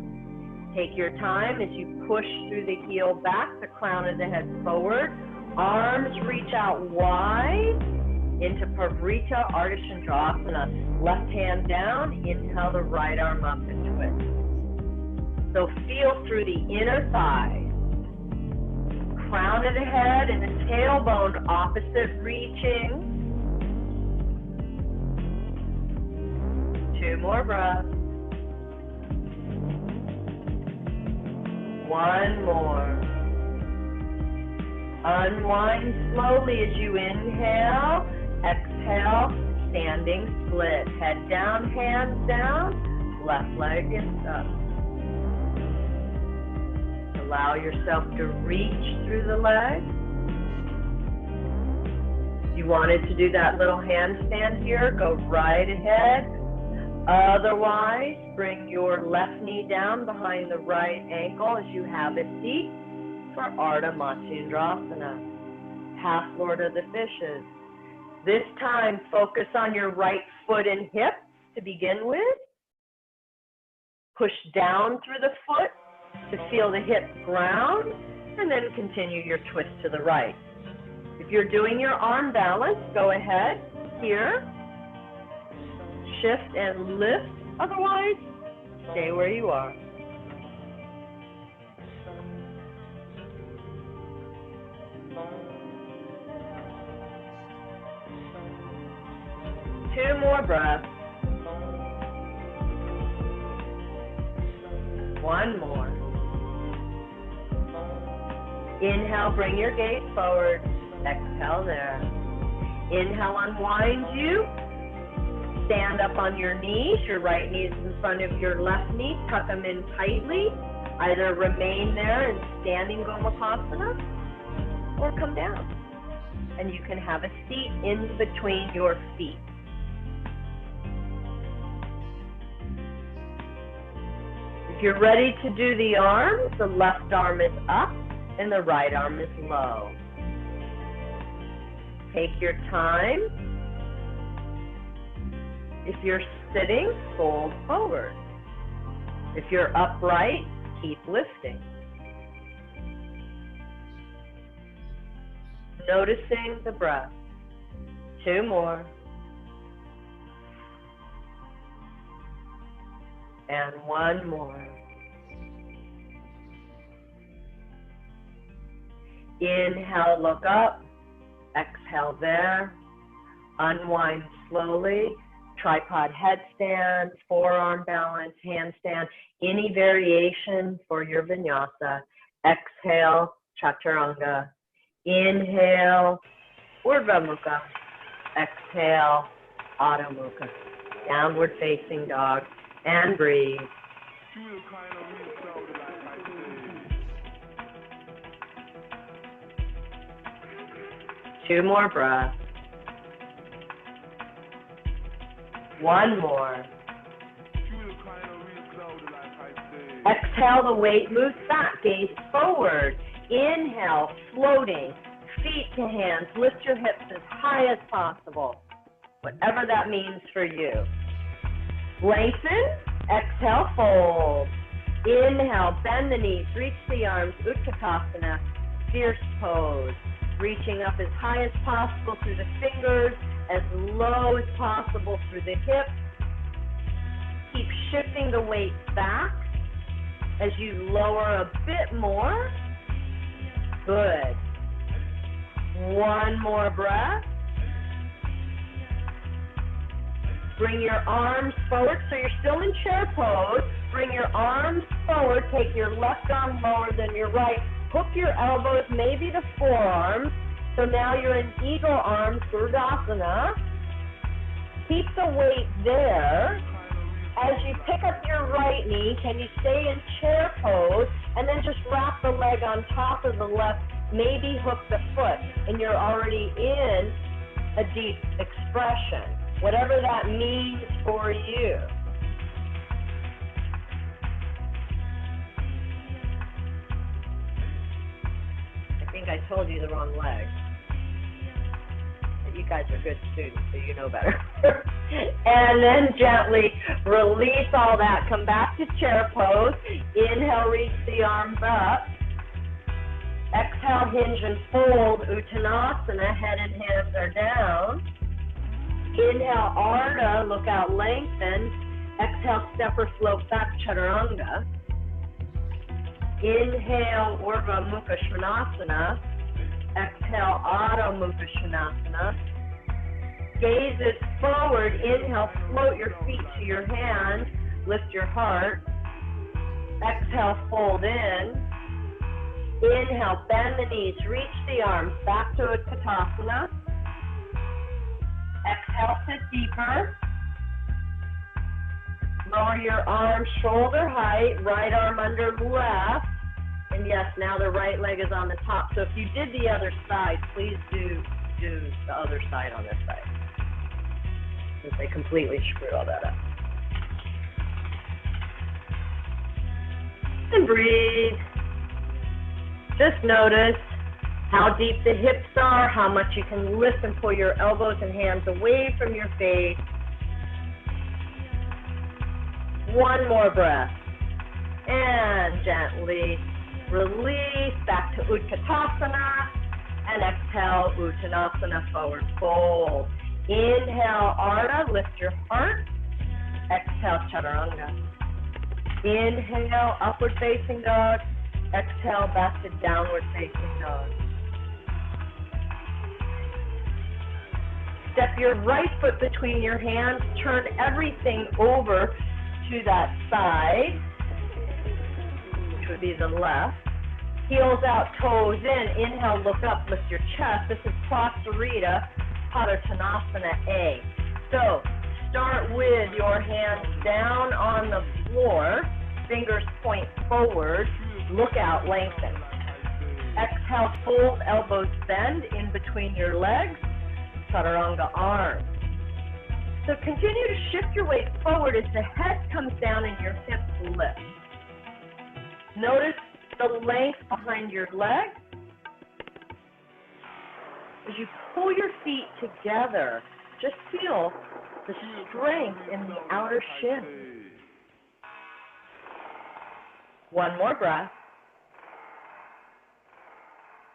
Take your time as you push through the heel back, the crown of the head forward. Arms reach out wide into Parivrtta Ardha Chandrasana. Left hand down, inhale the right arm up and twist. So feel through the inner thigh. Crown of the head and the tailbone opposite reaching. Two more breaths. One more. Unwind slowly as you inhale. Exhale, standing split. Head down, hands down. Left leg is up. Allow yourself to reach through the leg. If you wanted to do that little handstand here, go right ahead. Otherwise, bring your left knee down behind the right ankle as you have a seat for Ardha Matsyendrasana, half Lord of the Fishes. This time, focus on your right foot and hip to begin with. Push down through the foot to feel the hip ground, and then continue your twist to the right. If you're doing your arm balance, go ahead here. Shift and lift. Otherwise, stay where you are. Two more breaths. One more. Inhale, bring your gaze forward. Exhale there. Inhale, unwind you. Stand up on your knees. Your right knee is in front of your left knee. Tuck them in tightly. Either remain there in standing Gomukhasana or come down. And you can have a seat in between your feet. As If you're ready to do the arms, the left arm is up and the right arm is low. Take your time. If you're sitting, fold forward. If you're upright, keep lifting. Noticing the breath. 2 more. And 1 more. Inhale, look up. Exhale there. Unwind slowly. Tripod headstand, forearm balance, handstand, any variation for your vinyasa. Exhale, chaturanga. Inhale, urdhva mukha. Exhale, adho mukha. Downward facing dog. And breathe. Two more breaths. 1 more. Exhale, the weight moves back, gaze forward. Inhale, floating, feet to hands. Lift your hips as high as possible, whatever that means for you. Lengthen, exhale, fold. Inhale, bend the knees, reach the arms, Utkatasana, fierce pose. Reaching up as high as possible through the fingers, as low as possible through the hips. Keep shifting the weight back as you lower a bit more. Good. 1 more breath. Bring your arms forward, so you're still in chair pose. Bring your arms forward, take your left arm lower than your right. Hook your elbows, maybe the forearms. So now you're in eagle arms, Sirdasana. Keep the weight there. As you pick up your right knee, can you stay in chair pose and then just wrap the leg on top of the left, maybe hook the foot, and you're already in a deep expression, whatever that means for you. I think I told you the wrong leg. You guys are good students, so you know better. And then gently release all that. Come back to chair pose. Inhale, reach the arms up. Exhale, hinge and fold, Uttanasana. Head and hands are down. Inhale, Ardha, look out, lengthen. Exhale, step or slope back, Chaturanga. Inhale, Urdhva Mukha Svanasana. Exhale, Adho Mukha Svanasana. Gaze it forward. Inhale, float your feet to your hands. Lift your heart. Exhale, fold in. Inhale, bend the knees. Reach the arms back to Utkatasana. Exhale, sit deeper. Lower your arms shoulder height. Right arm under left. And yes, now the right leg is on the top. So if you did the other side, please do the other side on this side, since they completely screw all that up. And breathe. Just notice how deep the hips are, how much you can lift and pull your elbows and hands away from your face. 1 more breath. And gently release back to Utkatasana. And exhale, Uttanasana, forward fold. Inhale, Ardha, lift your heart. Exhale, Chaturanga. Inhale, upward facing dog. Exhale, back to downward facing dog. Step your right foot between your hands. Turn everything over to that side, which would be the left. Heels out, toes in. Inhale, look up, lift your chest. This is Prasarita Padottanasana A. So start with your hands down on the floor. Fingers point forward. Look out, lengthen. Exhale, fold, elbows bend in between your legs. Chaturanga arms. So continue to shift your weight forward as the head comes down and your hips lift. Notice the length behind your leg. As you pull your feet together, just feel the strength in the outer shin. One more breath.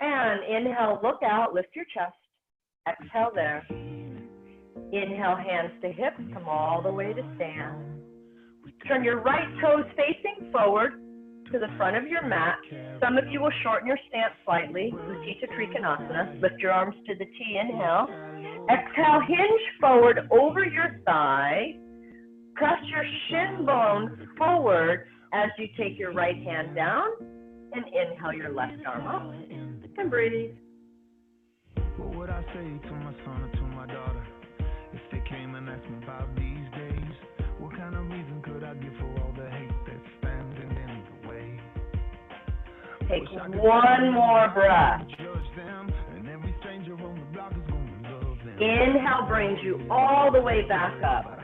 And inhale, look out, lift your chest. Exhale there. Inhale, hands to hips, come all the way to stand. Turn your right toes facing forward to the front of your mat. Some of you will shorten your stance slightly. Vinyasa Trikonasana. Lift your arms to the T. Inhale. Exhale, hinge forward over your thigh. Press your shin bone forward as you take your right hand down. And inhale your left arm up. And breathe. What would I say to my son or to my daughter if they came and asked me about these days? What kind of reason could I give for all the hate that's standing in the way? Take one more breath. Inhale brings you all the way back up.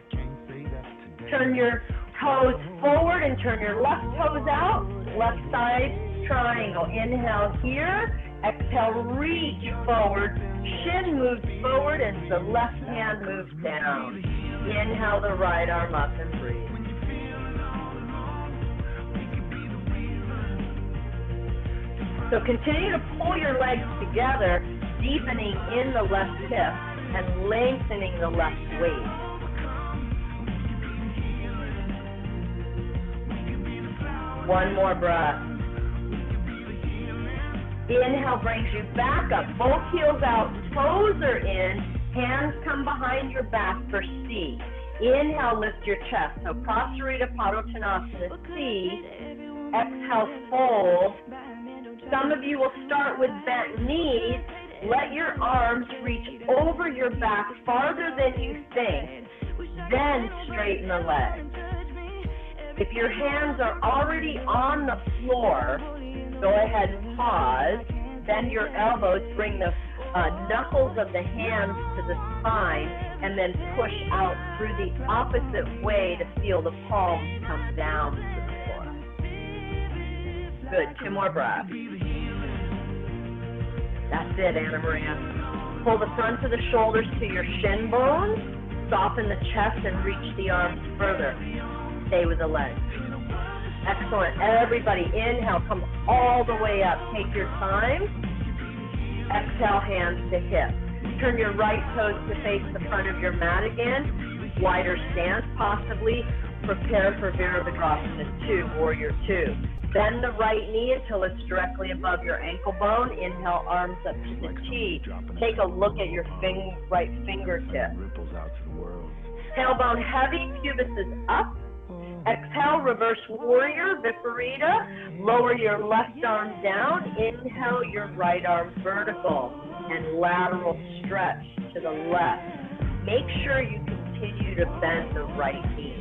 Turn your toes forward and turn your left toes out. Left side triangle. Inhale here. Exhale, reach forward. Shin moves forward and the left hand moves down. Inhale the right arm up and breathe. So continue to pull your legs together, deepening in the left hip and lengthening the left waist. One more breath. Inhale brings you back up. Both heels out, toes are in, hands come behind your back for C. Inhale, lift your chest. So Prasarita Padottanasana, C. Exhale, fold. Some of you will start with bent knees. Let your arms reach over your back farther than you think. Then straighten the legs. If your hands are already on the floor, go ahead and pause. Bend your elbows, bring the knuckles of the hands to the spine, and then push out through the opposite way to feel the palms come down to the floor. Good, 2 more breaths. That's it, Anna Maria. Pull the fronts of the shoulders to your shin bones, soften the chest and reach the arms further. Stay with the legs. Excellent. Everybody, inhale, come all the way up. Take your time. Exhale, hands to hips. Turn your right toes to face the front of your mat again. Wider stance, possibly. Prepare for Virabhadrasana 2, Warrior 2. Bend the right knee until it's directly above your ankle bone. Inhale, arms up to the T. Take a look at your right fingertip. Tailbone heavy, pubis is up. Exhale, reverse warrior, Viparita. Lower your left arm down. Inhale, your right arm vertical. And lateral stretch to the left. Make sure you continue to bend the right knee.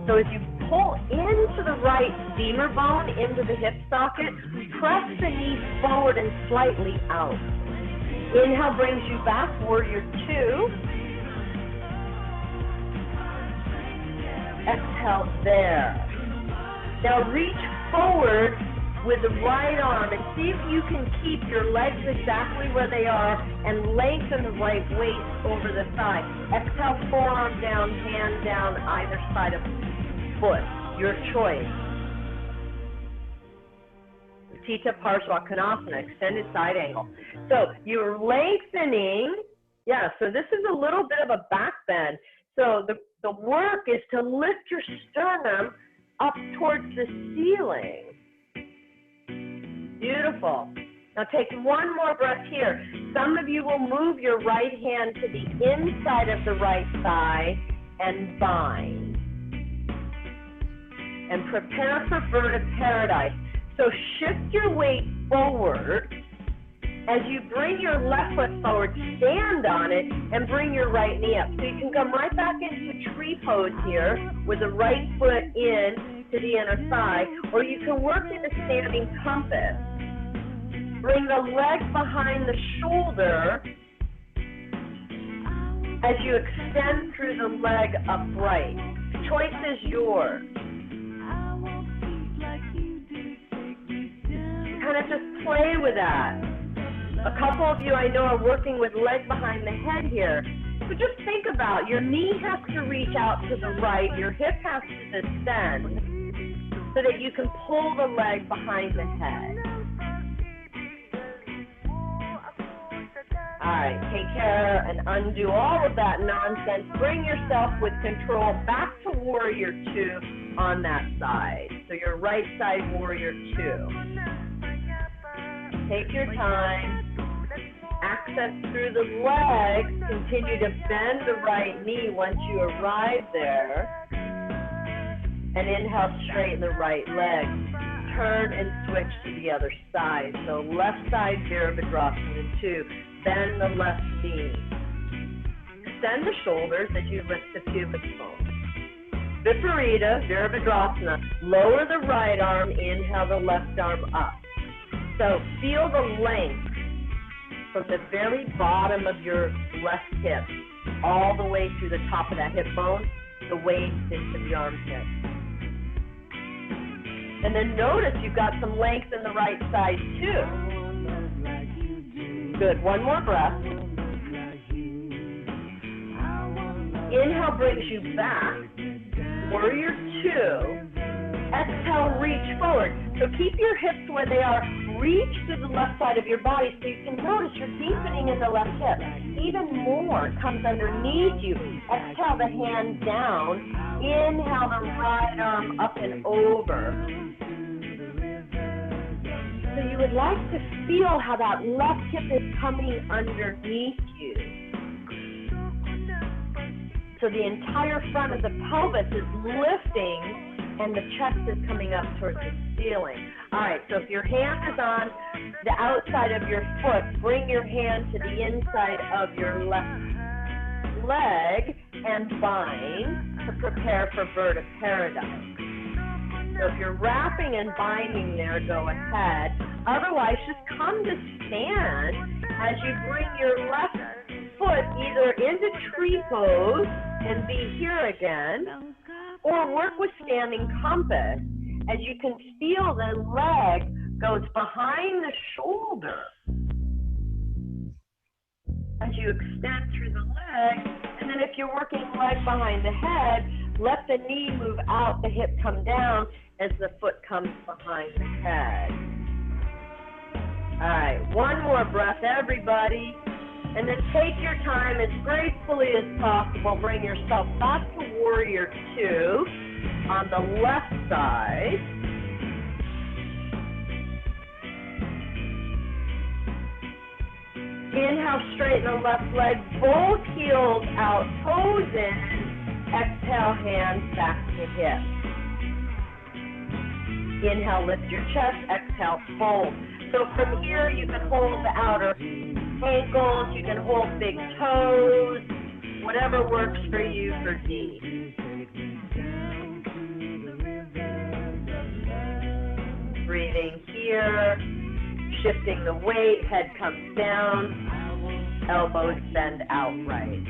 So as you pull into the right femur bone, into the hip socket, press the knee forward and slightly out. Inhale brings you back, Warrior 2. Exhale there. Now reach forward with the right arm and see if you can keep your legs exactly where they are and lengthen the right waist over the thigh. Exhale, forearm down, hand down, either side of foot. Your choice. Tita Parsvakonasana, extended side angle. So you're lengthening. Yeah, so this is a little bit of a back bend. So the work is to lift your sternum up towards the ceiling. Beautiful. Now take one more breath here. Some of you will move your right hand to the inside of the right thigh and bind. And prepare for Verta Paradise. So shift your weight forward. As you bring your left foot forward, stand on it and bring your right knee up. So you can come right back into tree pose here with the right foot in to the inner thigh, or you can work in a standing compass. Bring the leg behind the shoulder as you extend through the leg upright. The choice is yours. kind of just play with that. A couple of you I know are working with leg behind the head here. So just think about, your knee has to reach out to the right, your hip has to descend so that you can pull the leg behind the head. All right, take care and undo all of that nonsense. Bring yourself with control back to warrior 2 on that side. So your right side warrior 2. Take your time. Access through the legs. Continue to bend the right knee once you arrive there. And inhale, straighten the right leg. Turn and switch to the other side. So left side Virabhadrasana 2. Bend the left knee. Extend the shoulders as you lift the pubic bone. Viparita, Virabhadrasana. Lower the right arm, inhale the left arm up. So feel the length from the very bottom of your left hip all the way through the top of that hip bone, the waist into the armpit. And then notice you've got some length in the right side too. Good, one more breath. Inhale brings you back, warrior 2. Exhale, reach forward. So keep your hips where they are. Reach through the left side of your body so you can notice you're deepening in the left hip. Even more comes underneath you. Exhale the hand down. Inhale the right arm up and over. So you would like to feel how that left hip is coming underneath you. So the entire front of the pelvis is lifting and the chest is coming up towards the ceiling. All right, so if your hand is on the outside of your foot, bring your hand to the inside of your left leg and bind to prepare for Virta Paradise. So if you're wrapping and binding there, go ahead. Otherwise, just come to stand as you bring your left foot either into tree pose and be here again, or work with standing compass as you can feel the leg goes behind the shoulder as you extend through the leg. And then if you're working leg behind the head, let the knee move out, the hip come down as the foot comes behind the head. All right, one more breath, everybody. And then take your time as gracefully as possible. Bring yourself back to warrior 2 on the left side. Inhale, straighten the left leg, both heels out, toes in. Exhale, hands back to hips. Inhale, lift your chest. Exhale, fold. So from here, you can hold the outer ankles, you can hold big toes, whatever works for you for D. Breathing here, shifting the weight, head comes down, elbows bend outright.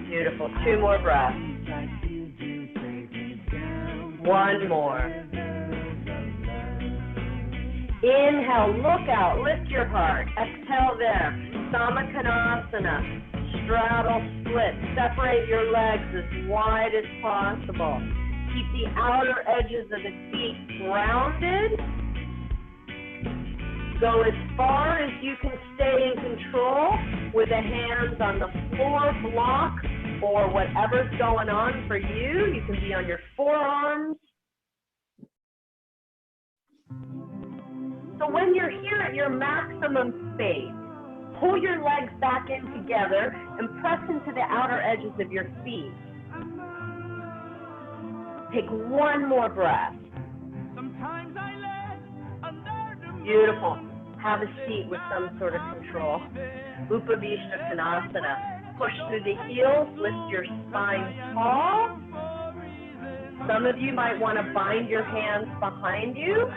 Beautiful, 2 more breaths. 1 more. Inhale, look out, lift your heart. Exhale there. Samakanasana. Straddle split. Separate your legs as wide as possible. Keep the outer edges of the feet grounded. Go as far as you can stay in control with the hands on the floor block or whatever's going on for you. You can be on your forearms. So when you're here at your maximum space, pull your legs back in together and press into the outer edges of your feet. Take 1 more breath. Beautiful. Have a seat with some sort of control. Upavishta Konasana. Push through the heels, lift your spine tall. Some of you might want to bind your hands behind you.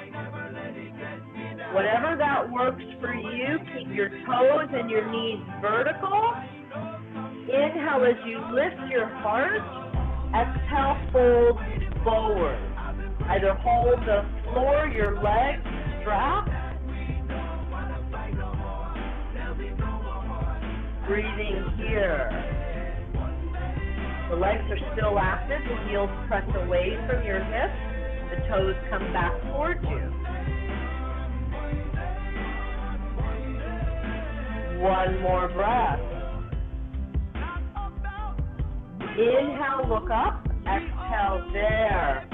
Whatever that works for you, keep your toes and your knees vertical. Inhale as you lift your heart. Exhale, fold forward. I'd either hold the floor, your legs, strap. Breathing here. The legs are still active, the heels press away from your hips, the toes come back towards you. One more breath. Inhale, look up. Exhale, there.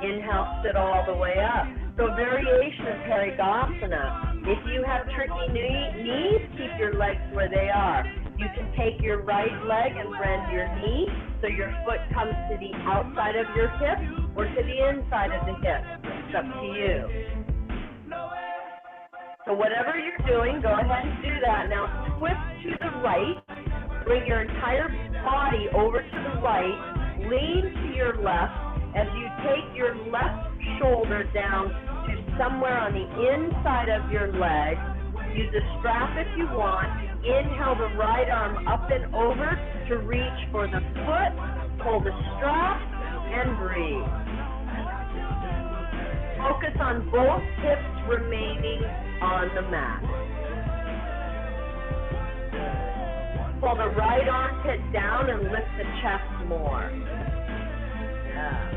Inhale, sit all the way up. So variation of Parigasana. If you have tricky knees, keep your legs where they are. You can take your right leg and bend your knee so your foot comes to the outside of your hip or to the inside of the hip. It's up to you. So whatever you're doing, go ahead and do that. Now twist to the right. Bring your entire body over to the right. Lean to your left as you take your left shoulder down to somewhere on the inside of your leg. Use a strap if you want. Inhale the right arm up and over to reach for the foot. Pull the strap and breathe. Focus on both hips remaining on the mat. Pull the right armpit down and lift the chest more. Yeah.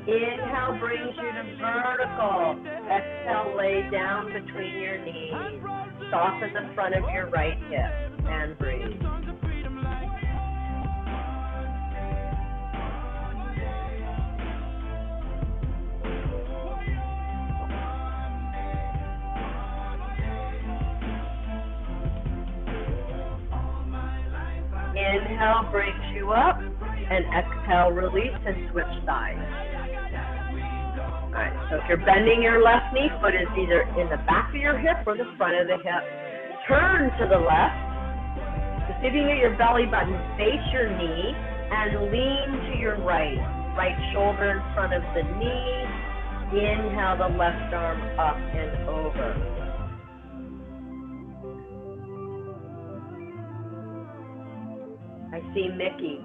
Inhale brings you to vertical. Exhale, lay down between your knees. Soften the front of your right hip and breathe. Inhale brings you up, and exhale, release and switch sides. All right, so if you're bending your left knee, foot is either in the back of your hip or the front of the hip. Turn to the left. So see if you can get your belly button face your knee and lean to your right. Right shoulder in front of the knee. Inhale the left arm up and over. I see Mickey.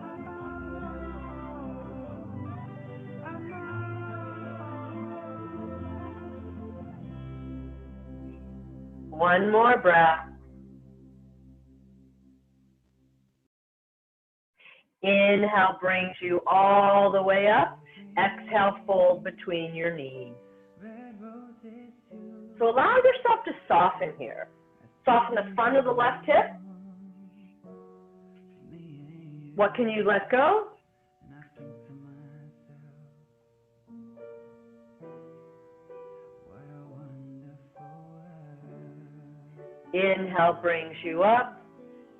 One more breath. Inhale brings you all the way up. Exhale, fold between your knees. So allow yourself to soften here. Soften the front of the left hip. What can you let go? Inhale brings you up,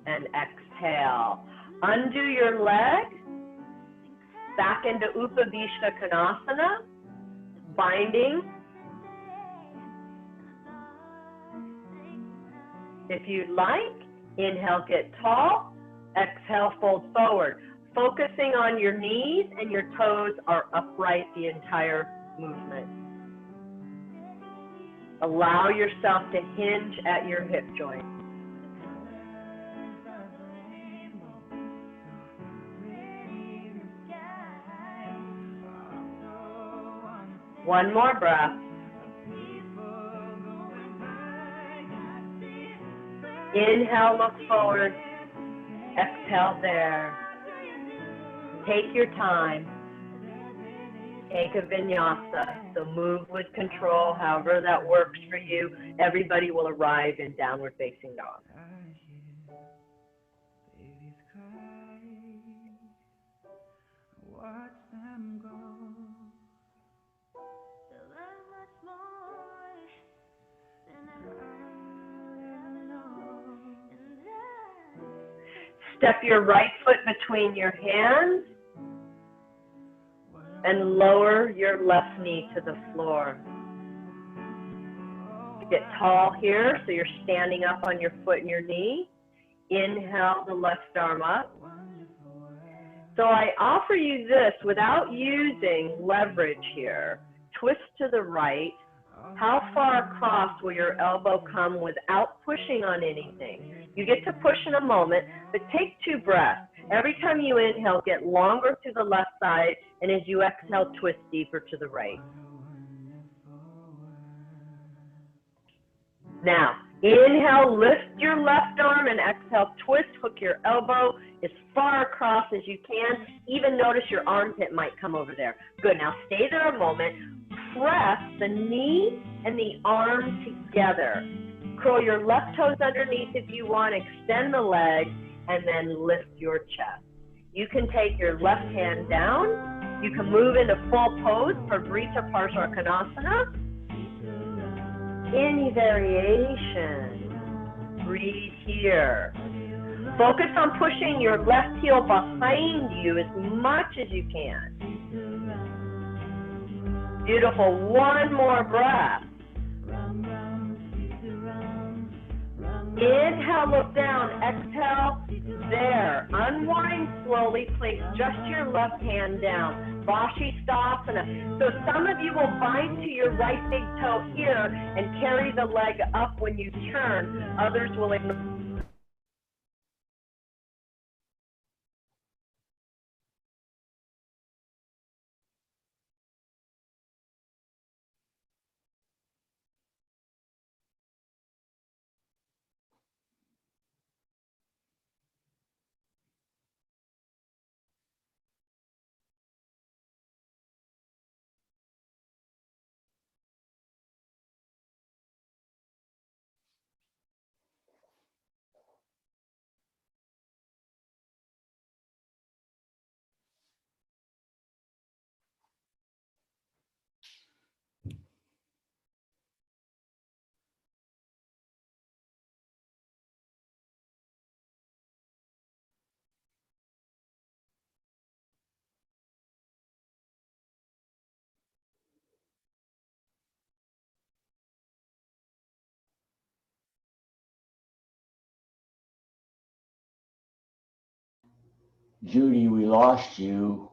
and exhale. Undo your leg, back into Upavishta Konasana, binding. If you'd like, inhale, get tall, exhale, fold forward. Focusing on your knees and your toes are upright the entire movement. Allow yourself to hinge at your hip joint. One more breath. Inhale, look forward. Exhale there. Take your time. Take a vinyasa. So move with control, however that works for you. Everybody will arrive in downward facing dog. Step your right foot between your hands and lower your left knee to the floor. Get tall here, so you're standing up on your foot and your knee. Inhale the left arm up. So I offer you this without using leverage here. Twist to the right. How far across will your elbow come without pushing on anything? You get to push in a moment, but take 2 breaths. Every time you inhale, get longer to the left side, and as you exhale, twist deeper to the right. Now, inhale, lift your left arm, and exhale, twist, hook your elbow as far across as you can. Even notice your armpit might come over there. Good, now stay there a moment. Press the knee and the arm together. Curl your left toes underneath if you want, extend the leg, and then lift your chest. You can take your left hand down. You can move into full pose for Vrita Parsvarkonasana. Any variation. Breathe here. Focus on pushing your left heel behind you as much as you can. Beautiful. One more breath. Inhale, look down. Exhale, there. Unwind slowly. Place just your left hand down. Vashisthasana. So some of you will bind to your right big toe here and carry the leg up when you turn. Others will ignore. Judy, we lost you.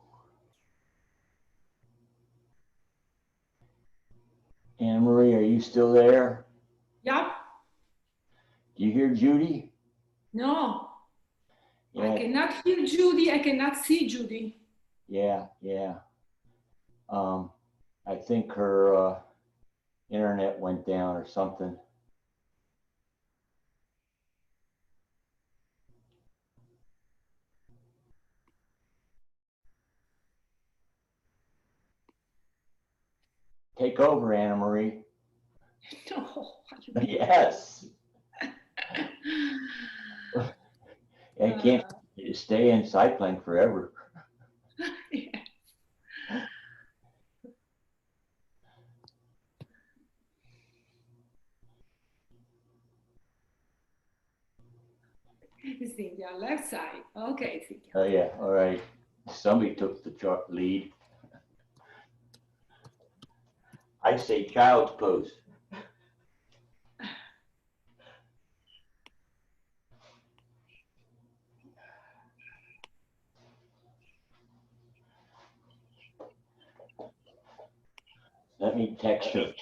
Anna Marie, are you still there? Yep. Do you hear Judy? No. Yeah. I cannot hear Judy. I cannot see Judy. Yeah. I think her internet went down or something. Take over, Anna Marie. No. Yes. I can't stay in cycling forever. Yeah. Cynthia, left side. Okay, Cynthia. Oh yeah, all right. Somebody took the lead. I say child's pose. Let me text her.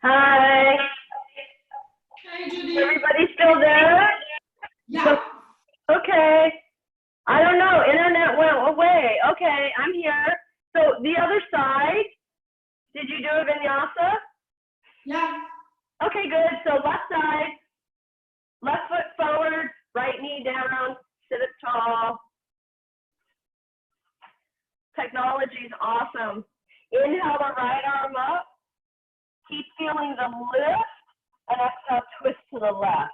Hi. Hi, Judy. Everybody still there? Yeah. Okay. I don't know. Internet went away. Okay, I'm here. So the other side, did you do a vinyasa? Yeah. Okay, good. So left side, left foot forward, right knee down, sit up tall. Technology's awesome. Inhale the right arm up. Keep feeling the lift, and exhale, twist to the left.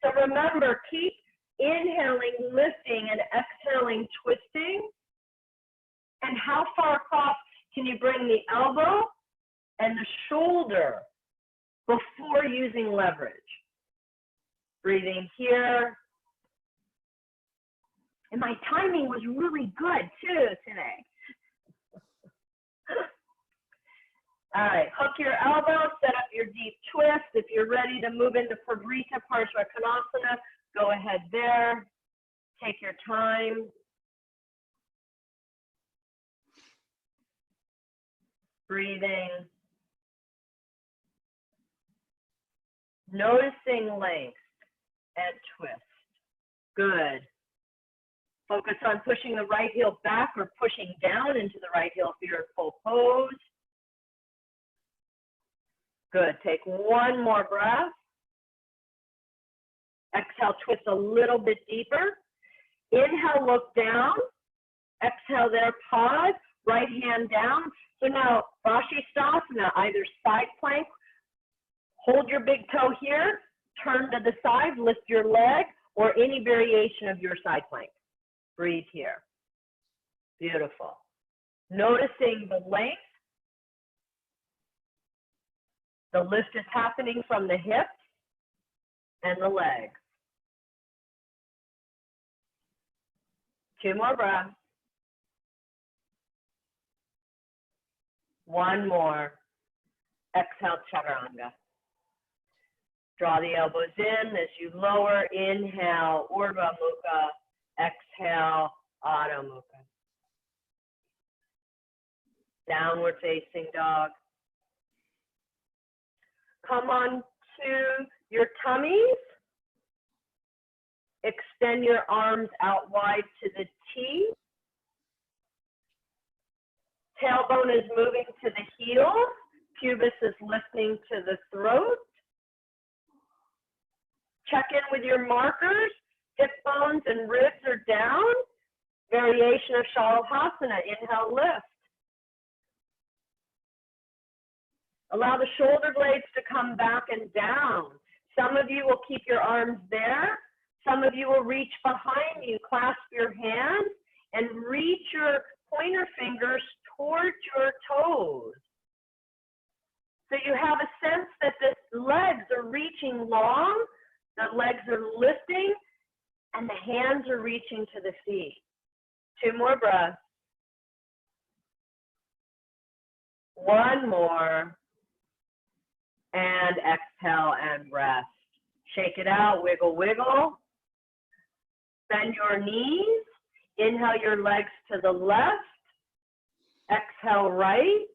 So remember, keep inhaling, lifting, and exhaling, twisting. And how far across can you bring the elbow and the shoulder before using leverage? Breathing here. And my timing was really good too today. All right, hook your elbow, set up your deep twist. If you're ready to move into Pavrita Parsvakonasana, go ahead there. Take your time. Breathing. Noticing length and twist. Good. Focus on pushing the right heel back or pushing down into the right heel if you're in full pose. Good. Take one more breath. Exhale, twist a little bit deeper. Inhale, look down. Exhale there, pause. Right hand down. So now, Vashisthasana, either side plank. Hold your big toe here. Turn to the side, lift your leg, or any variation of your side plank. Breathe here. Beautiful. Noticing the length. The lift is happening from the hips and the legs. 2 more breaths. 1 more. Exhale, Chaturanga. Draw the elbows in as you lower. Inhale, Urdhva Mukha. Exhale, Adho Mukha. Downward facing dog. Come on to your tummies. Extend your arms out wide to the T. Tailbone is moving to the heel. Pubis is lifting to the throat. Check in with your markers. Hip bones and ribs are down. Variation of Shalabhasana. Inhale, lift. Allow the shoulder blades to come back and down. Some of you will keep your arms there. Some of you will reach behind you, clasp your hands, and reach your pointer fingers towards your toes. So you have a sense that the legs are reaching long, the legs are lifting, and the hands are reaching to the feet. 2 more breaths. 1 more. And exhale and rest. Shake it out, wiggle, wiggle. Bend your knees. Inhale your legs to the left. Exhale right.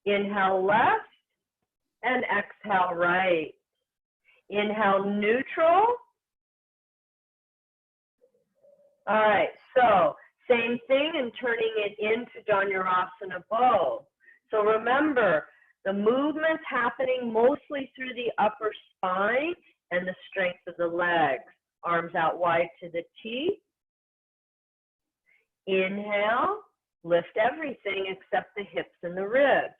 Inhale left. And exhale right. Inhale neutral. All right, so same thing and turning it into Dhanurasana bow. So remember, the movement's happening mostly through the upper spine and the strength of the legs. Arms out wide to the T. Inhale, lift everything except the hips and the ribs.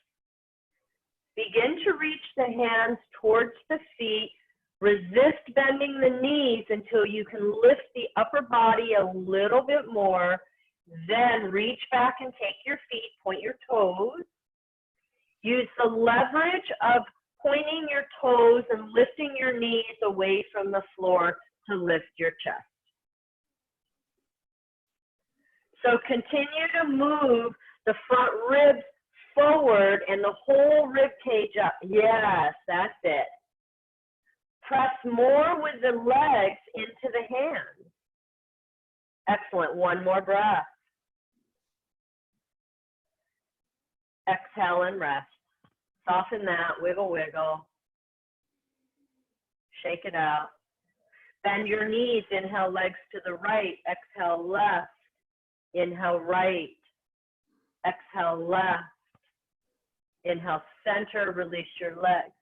Begin to reach the hands towards the feet. Resist bending the knees until you can lift the upper body a little bit more. Then reach back and take your feet, point your toes. Use the leverage of pointing your toes and lifting your knees away from the floor to lift your chest. So continue to move the front ribs forward and the whole rib cage up. Yes, that's it. Press more with the legs into the hands. Excellent. 1 more breath. Exhale and rest. Soften that, wiggle, wiggle. Shake it out. Bend your knees, inhale legs to the right, exhale left. Inhale right, exhale left. Inhale center, release your legs.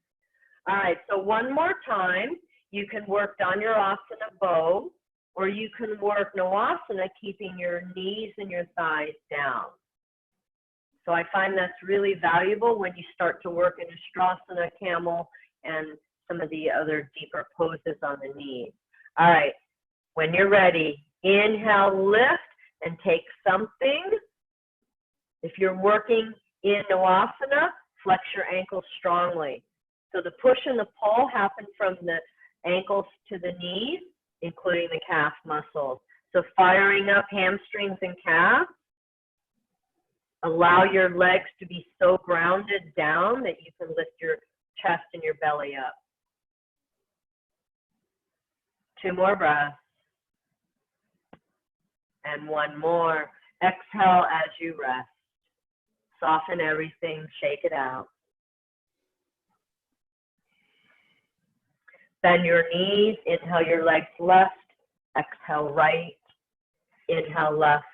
All right, so one more time. You can work down your asana bow, or you can work Navasana, keeping your knees and your thighs down. So I find that's really valuable when you start to work in Ustrasana, camel, and some of the other deeper poses on the knees. All right, when you're ready, inhale, lift, and take something. If you're working in Navasana, flex your ankles strongly. So the push and the pull happen from the ankles to the knees, including the calf muscles. So firing up hamstrings and calves. Allow your legs to be so grounded down that you can lift your chest and your belly up. 2 more breaths. And 1 more. Exhale as you rest. Soften everything, shake it out. Bend your knees, inhale your legs left, exhale right. Inhale left,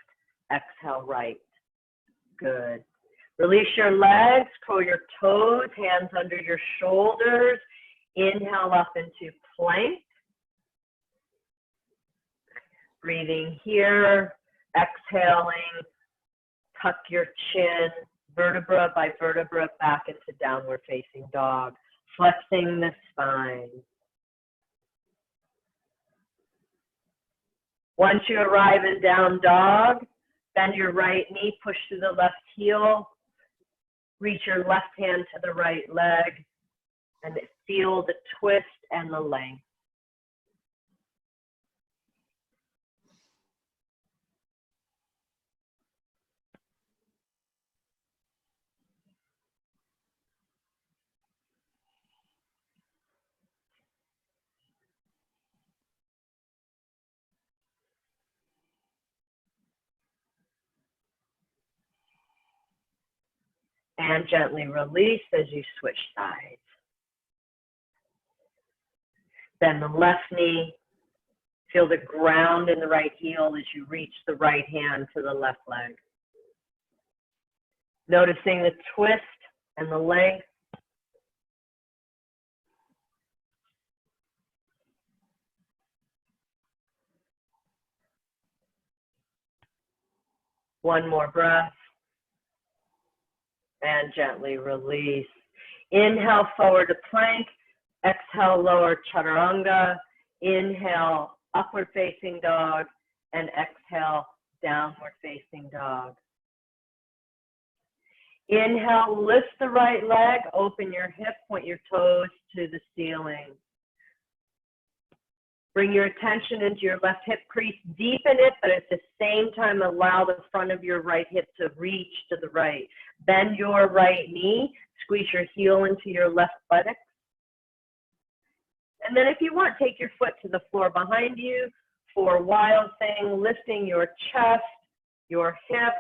exhale right. Good. Release your legs, curl your toes, hands under your shoulders. Inhale up into plank. Breathing here, exhaling, tuck your chin, vertebra by vertebra back into downward facing dog, flexing the spine. Once you arrive in down dog, bend your right knee, push through the left heel, reach your left hand to the right leg, and feel the twist and the length. And gently release as you switch sides. Bend the left knee. Feel the ground in the right heel as you reach the right hand to the left leg. Noticing the twist and the length. One more breath. And gently release. Inhale, forward to plank. Exhale, lower chaturanga. Inhale, upward facing dog. And exhale, downward facing dog. Inhale, lift the right leg, open your hip, point your toes to the ceiling. Bring your attention into your left hip crease, deepen it, but at the same time allow the front of your right hip to reach to the right. Bend your right knee, squeeze your heel into your left buttock. And then if you want, take your foot to the floor behind you for a wild thing, lifting your chest, your hips.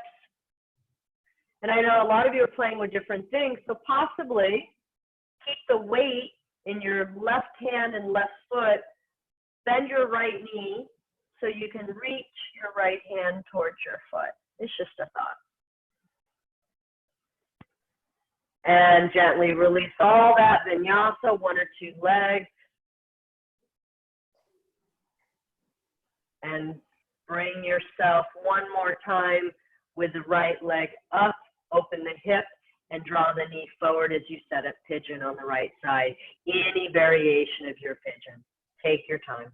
And I know a lot of you are playing with different things, so possibly keep the weight in your left hand and left foot. Bend your right knee so you can reach your right hand towards your foot. It's just a thought. And gently release all that vinyasa, 1 or 2 legs. And bring yourself one more time with the right leg up, open the hip, and draw the knee forward as you set up pigeon on the right side. Any variation of your pigeon. Take your time.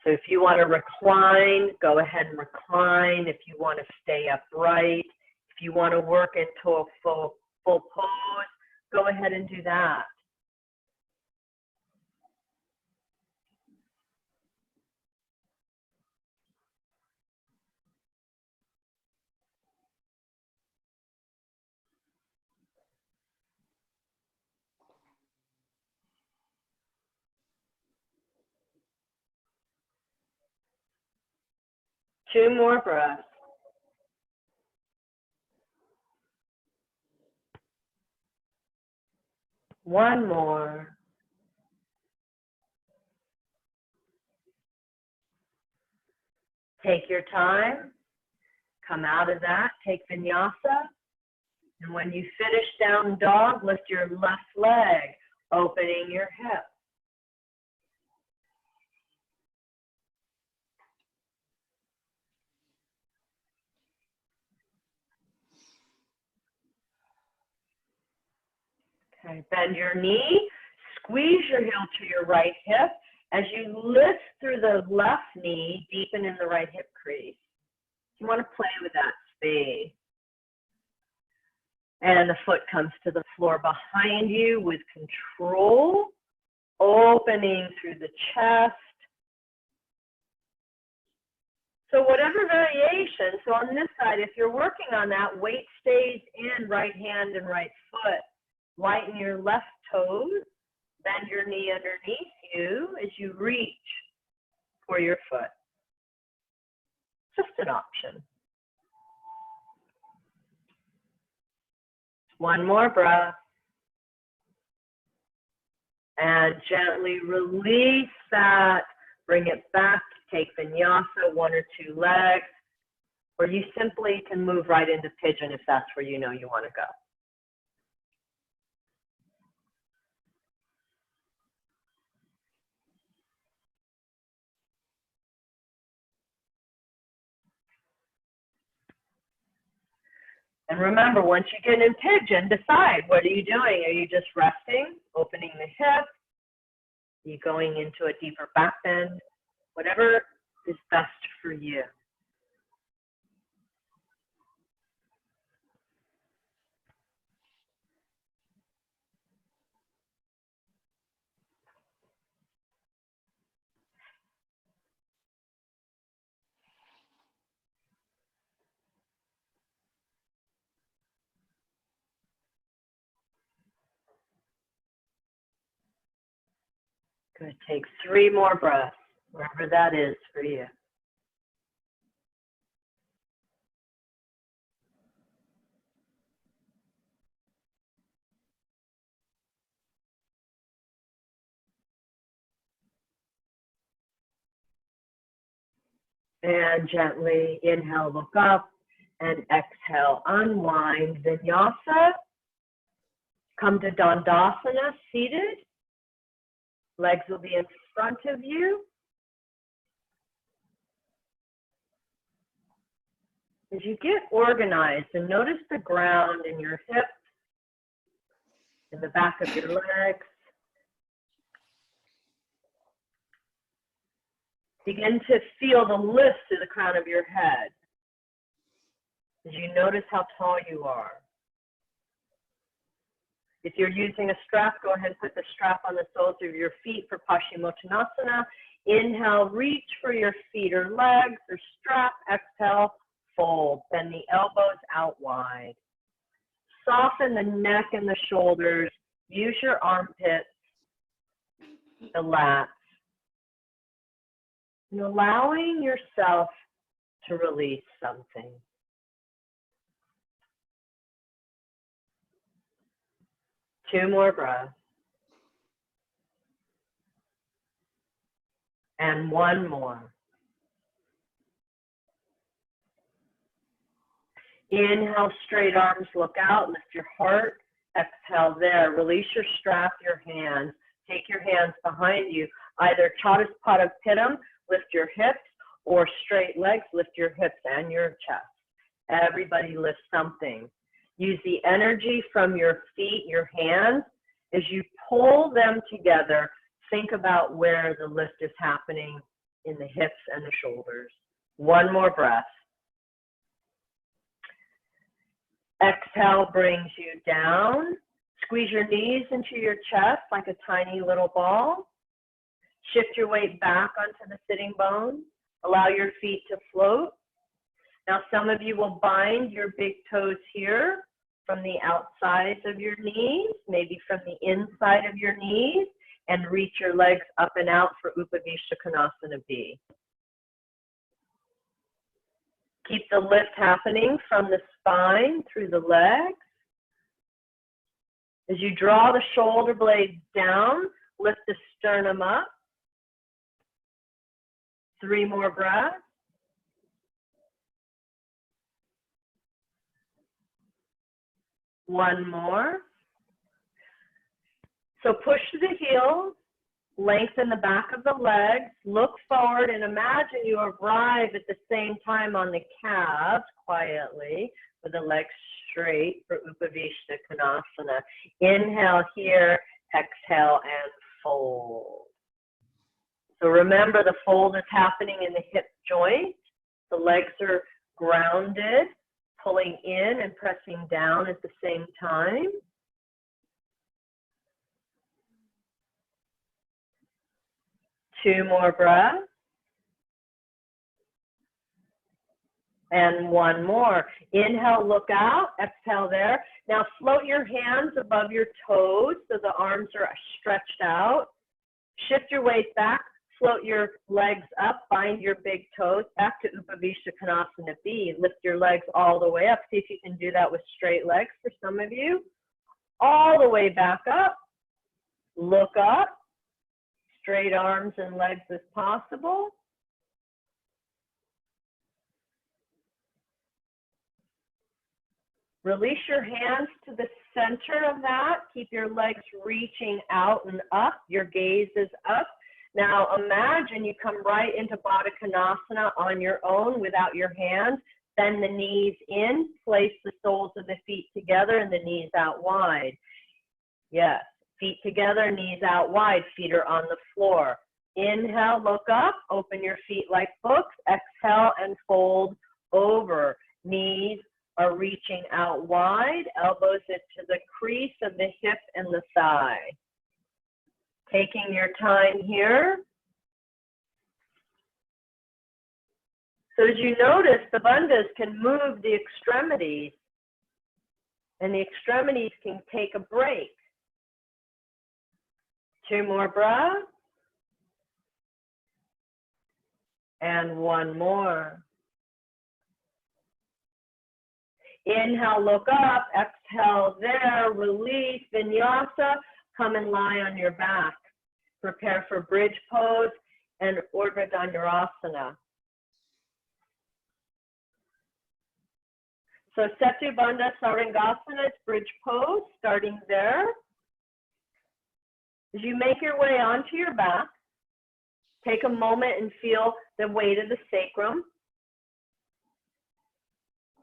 So if you want to recline, go ahead and recline. If you want to stay upright, if you want to work into a full pose, go ahead and do that. Two more breaths. One more. Take your time. Come out of that. Take Vinyasa. And when you finish down dog, lift your left leg, opening your hip. Okay, bend your knee, squeeze your heel to your right hip. As you lift through the left knee, deepen in the right hip crease. You want to play with that space. And the foot comes to the floor behind you with control, opening through the chest. So whatever variation, so on this side, if you're working on that, weight stays in right hand and right foot. Lighten your left toes, bend your knee underneath you as you reach for your foot. Just an option. One more breath. And gently release that. Bring it back. Take Vinyasa, one or two legs. Or you simply can move right into pigeon if that's where you know you want to go. And remember, once you get in pigeon, decide, what are you doing? Are you just resting, opening the hip? Are you going into a deeper back bend? Whatever is best for you. Good, take 3 more breaths, wherever that is for you. And gently inhale, look up, and exhale, unwind. Vinyasa, come to Dandasana, seated. Legs will be in front of you. As you get organized, and notice the ground in your hips, in the back of your legs. Begin to feel the lift through the crown of your head. As you notice how tall you are. If you're using a strap, go ahead and put the strap on the soles of your feet for Paschimottanasana. Inhale, reach for your feet or legs or strap. Exhale, fold. Bend the elbows out wide. Soften the neck and the shoulders. Use your armpits, the lats. And allowing yourself to release something. Two more breaths. And one more. Inhale, straight arms, look out, lift your heart. Exhale there, release your strap, your hands. Take your hands behind you. Either Chatuspata Pitam, lift your hips, or straight legs, lift your hips and your chest. Everybody lift something. Use the energy from your feet, your hands. As you pull them together, think about where the lift is happening in the hips and the shoulders. One more breath. Exhale brings you down. Squeeze your knees into your chest like a tiny little ball. Shift your weight back onto the sitting bones. Allow your feet to float. Now some of you will bind your big toes here from the outsides of your knees, maybe from the inside of your knees, and reach your legs up and out for Upavishta Konasana B. Keep the lift happening from the spine through the legs. As you draw the shoulder blades down, lift the sternum up. 3 more breaths. One more. So push to the heels, lengthen the back of the legs, look forward, and imagine you arrive at the same time on the calves quietly with the legs straight for Upavishta Konasana. Inhale here, exhale, and fold. So remember, the fold is happening in the hip joint. The legs are grounded, pulling in and pressing down at the same time. Two more breaths. And one more. Inhale, look out. Exhale there. Now float your hands above your toes so the arms are stretched out. Shift your weight back. Float your legs up. Bind your big toes. Back to Upavishta Konasana B. Lift your legs all the way up. See if you can do that with straight legs for some of you. All the way back up. Look up. Straight arms and legs as possible. Release your hands to the center of that. Keep your legs reaching out and up. Your gaze is up. Now imagine you come right into Baddha Konasana on your own without your hands. Bend the knees in. Place the soles of the feet together and the knees out wide. Yes. Feet together, knees out wide, feet are on the floor. Inhale, look up, open your feet like books. Exhale and fold over. Knees are reaching out wide, elbows into the crease of the hip and the thigh. Taking your time here. So as you notice, the bandhas can move the extremities, and the extremities can take a break. 2 more breaths. And one more. Inhale, look up. Exhale there. Release. Vinyasa. Come and lie on your back. Prepare for bridge pose and Urdhva Dhanurasana. So Setu Bandha Sarangasana is bridge pose, starting there. As you make your way onto your back, take a moment and feel the weight of the sacrum.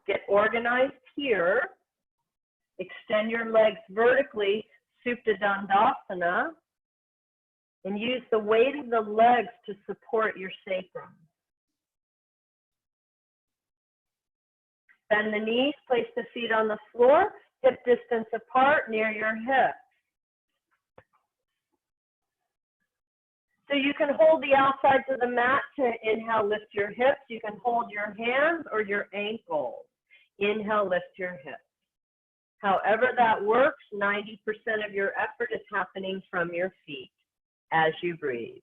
Get organized here. Extend your legs vertically, Supta Dandasana, and use the weight of the legs to support your sacrum. Bend the knees, place the feet on the floor, hip distance apart near your hips. So you can hold the outsides of the mat to inhale, lift your hips. You can hold your hands or your ankles. Inhale, lift your hips. However that works, 90% of your effort is happening from your feet as you breathe.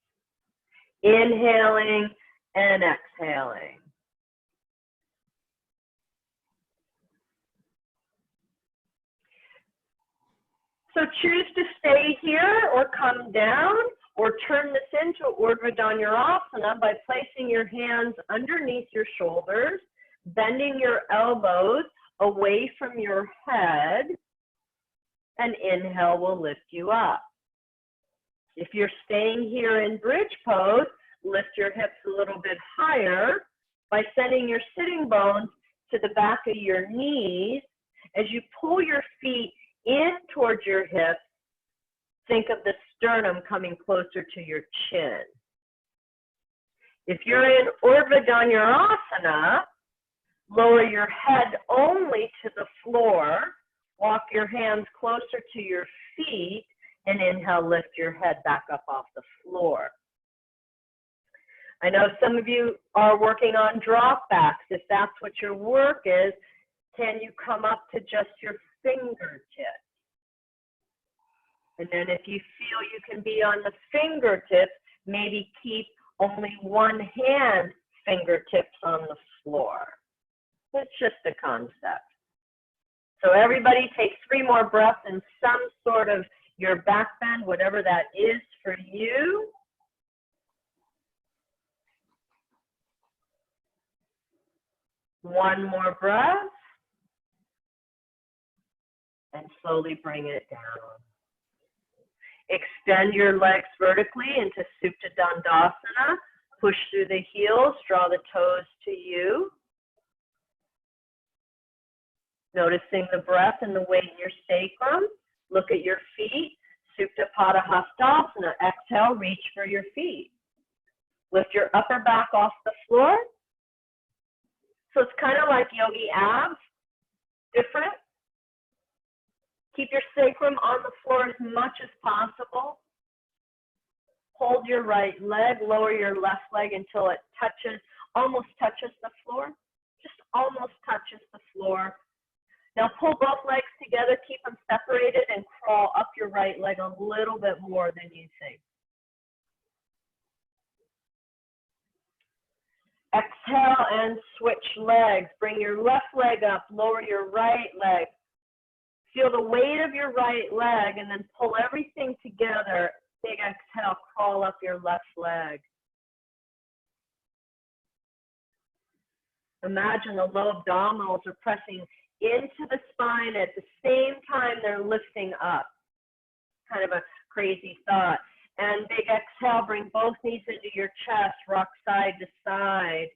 Inhaling and exhaling. So choose to stay here or come down, or turn this into Urdhva Dhanurasana by placing your hands underneath your shoulders, bending your elbows away from your head, and inhale will lift you up. If you're staying here in bridge pose, lift your hips a little bit higher by sending your sitting bones to the back of your knees. As you pull your feet in towards your hips, think of the sternum coming closer to your chin. If you're in Urdhva Dhanurasana, lower your head only to the floor, walk your hands closer to your feet, and inhale, lift your head back up off the floor. I know some of you are working on drop backs. If that's what your work is, can you come up to just your fingertips? And then if you feel you can be on the fingertips, maybe keep only one hand fingertips on the floor. It's just a concept. So everybody take 3 more breaths in some sort of your back bend, whatever that is for you. One more breath. And slowly bring it down. Extend your legs vertically into Supta Dandasana. Push through the heels, draw the toes to you. Noticing the breath and the weight in your sacrum. Look at your feet. Supta Pada Hastasana. Exhale, reach for your feet. Lift your upper back off the floor. So it's kind of like yogi abs, different. Keep your sacrum on the floor as much as possible. Hold your right leg, lower your left leg until it touches, almost touches the floor. Just almost touches the floor. Now pull both legs together, keep them separated, and crawl up your right leg a little bit more than you think. Exhale and switch legs. Bring your left leg up, lower your right leg. Feel the weight of your right leg and then pull everything together. Big exhale, crawl up your left leg. Imagine the low abdominals are pressing into the spine at the same time they're lifting up. Kind of a crazy thought. And big exhale, bring both knees into your chest, rock side to side.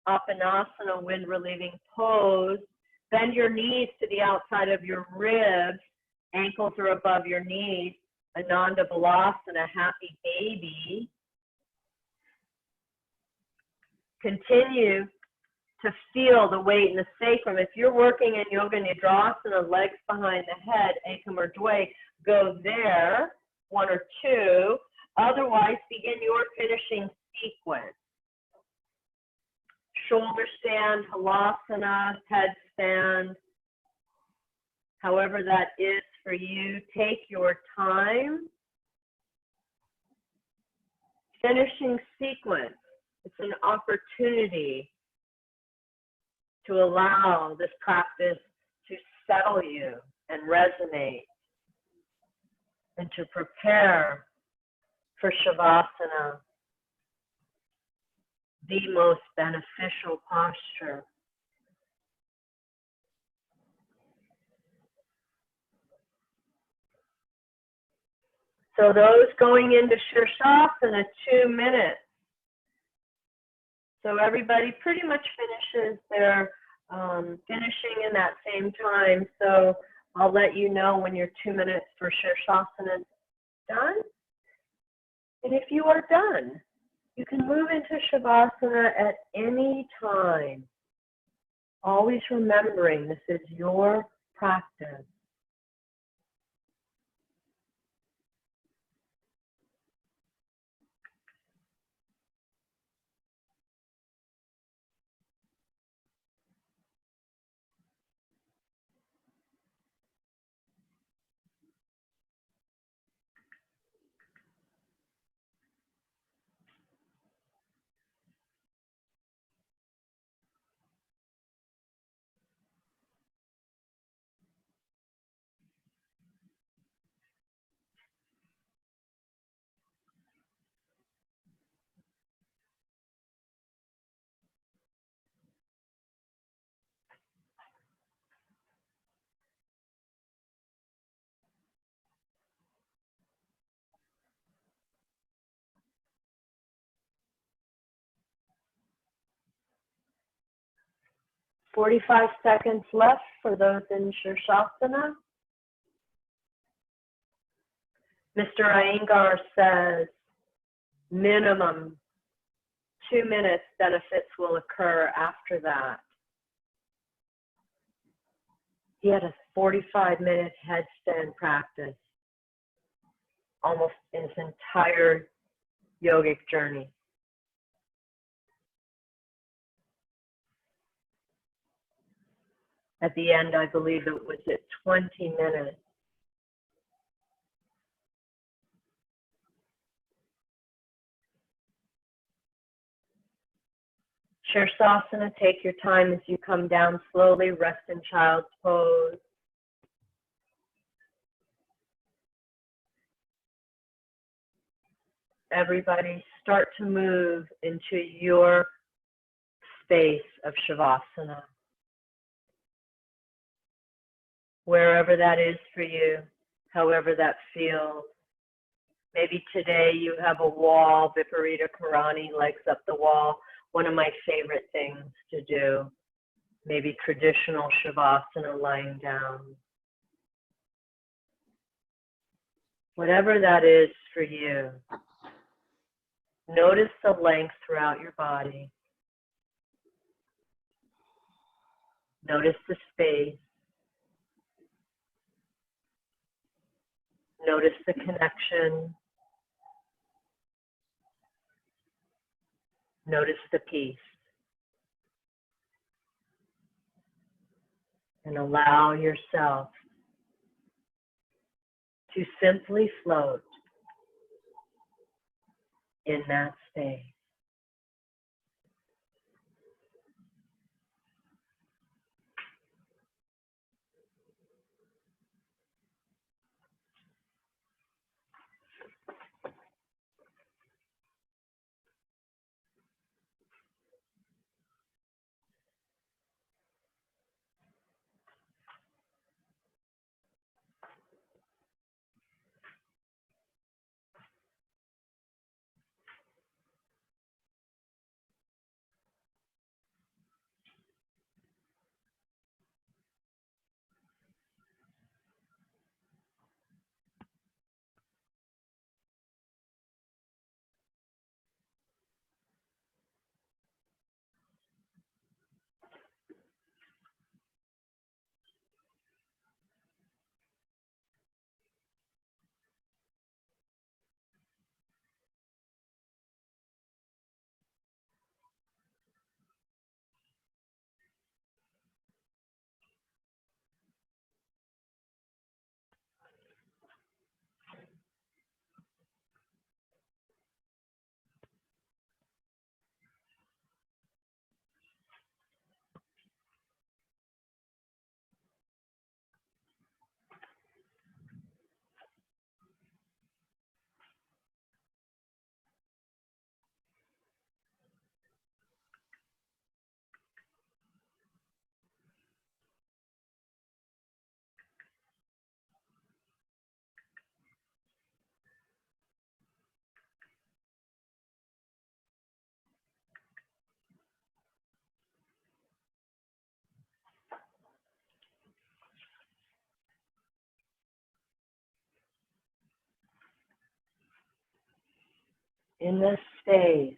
Apanasana, wind relieving pose. Bend your knees to the outside of your ribs. Ankles are above your knees. Ananda Balasana, happy baby. Continue to feel the weight in the sacrum. If you're working in Yoga Nidrasana, legs behind the head, Ekam or Dvay, go there, 1 or 2. Otherwise, begin your finishing sequence. Shoulder stand, halasana, headstand, however that is for you. Take your time. Finishing sequence. It's an opportunity to allow this practice to settle you and resonate and to prepare for Shavasana, the most beneficial posture. So those going into Shirshasana, 2 minutes. So everybody pretty much finishes their finishing in that same time. So I'll let you know when your 2 minutes for Shirshasana is done. And if you are done, you can move into Shavasana at any time. Always remembering this is your practice. "45 seconds left for those in Shirshasana." Mr. Iyengar says, minimum 2 minutes benefits will occur after that. He had a 45-minute headstand practice almost in his entire yogic journey. At the end, I believe it was at 20 minutes. Shirsasana, take your time as you come down slowly, rest in child's pose. Everybody start to move into your space of Shavasana. Wherever that is for you, however that feels. Maybe today you have a wall, Viparita Karani, legs up the wall. One of my favorite things to do. Maybe traditional Shavasana, lying down. Whatever that is for you, notice the length throughout your body. Notice the space. Notice the connection. Notice the peace. And allow yourself to simply float in that space. In this space,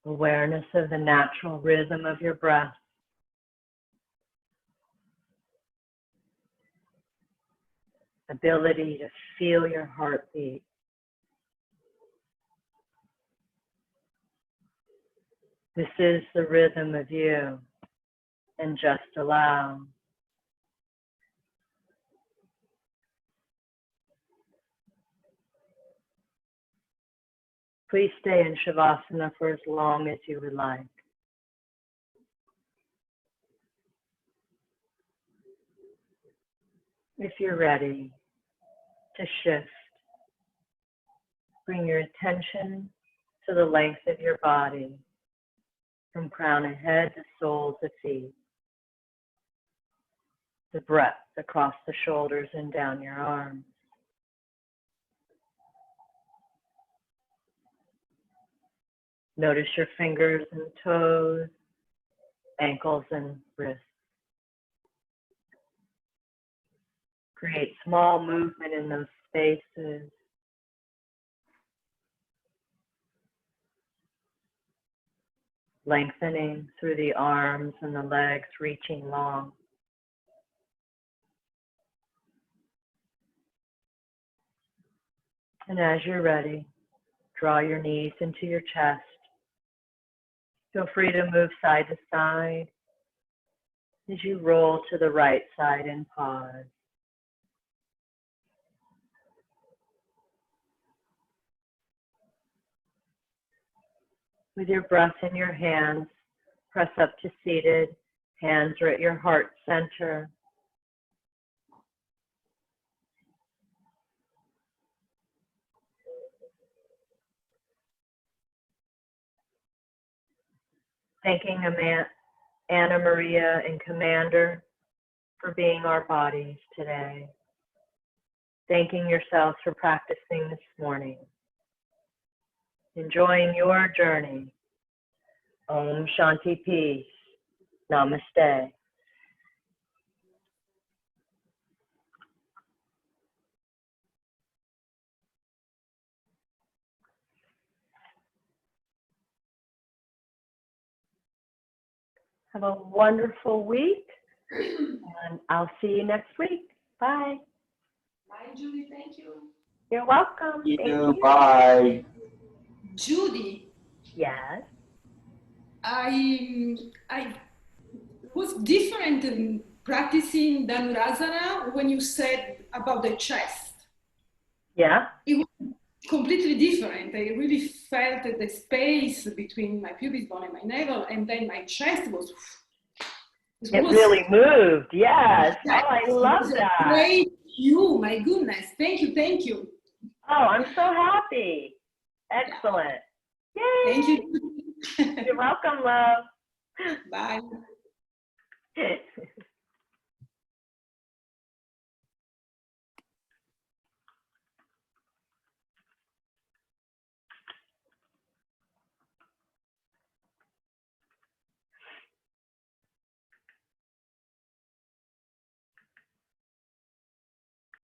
awareness of the natural rhythm of your breath. Ability to feel your heartbeat. This is the rhythm of you, and just allow. Please stay in Shavasana for as long as you would like. If you're ready to shift, bring your attention to the length of your body, from crown of head to soles of feet. The breadth across the shoulders and down your arms. Notice your fingers and toes, ankles and wrists. Create small movement in those spaces. Lengthening through the arms and the legs, reaching long. And as you're ready, draw your knees into your chest. Feel free to move side to side as you roll to the right side and pause. With your breath in your hands, press up to seated. Hands are at your heart center. Thanking Anna Maria and Commander for being our bodies today. Thanking yourselves for practicing this morning. Enjoying your journey. Om Shanti Peace. Namaste. Have a wonderful week, and I'll see you next week. Bye. Bye, Judy. Thank you. You're welcome. Thank you. Bye. Judy, Yes. I was different in practicing Dhanurasana when you said about the chest. Yeah. It was completely different. I really felt the space between my pubic bone and my navel, and then my chest was. It really moved. Yes. Yeah, Oh, I love that. Thank you. My goodness. Thank you. Thank you. Oh, I'm so happy. Excellent. Yay. Thank you. You're welcome, love. Bye.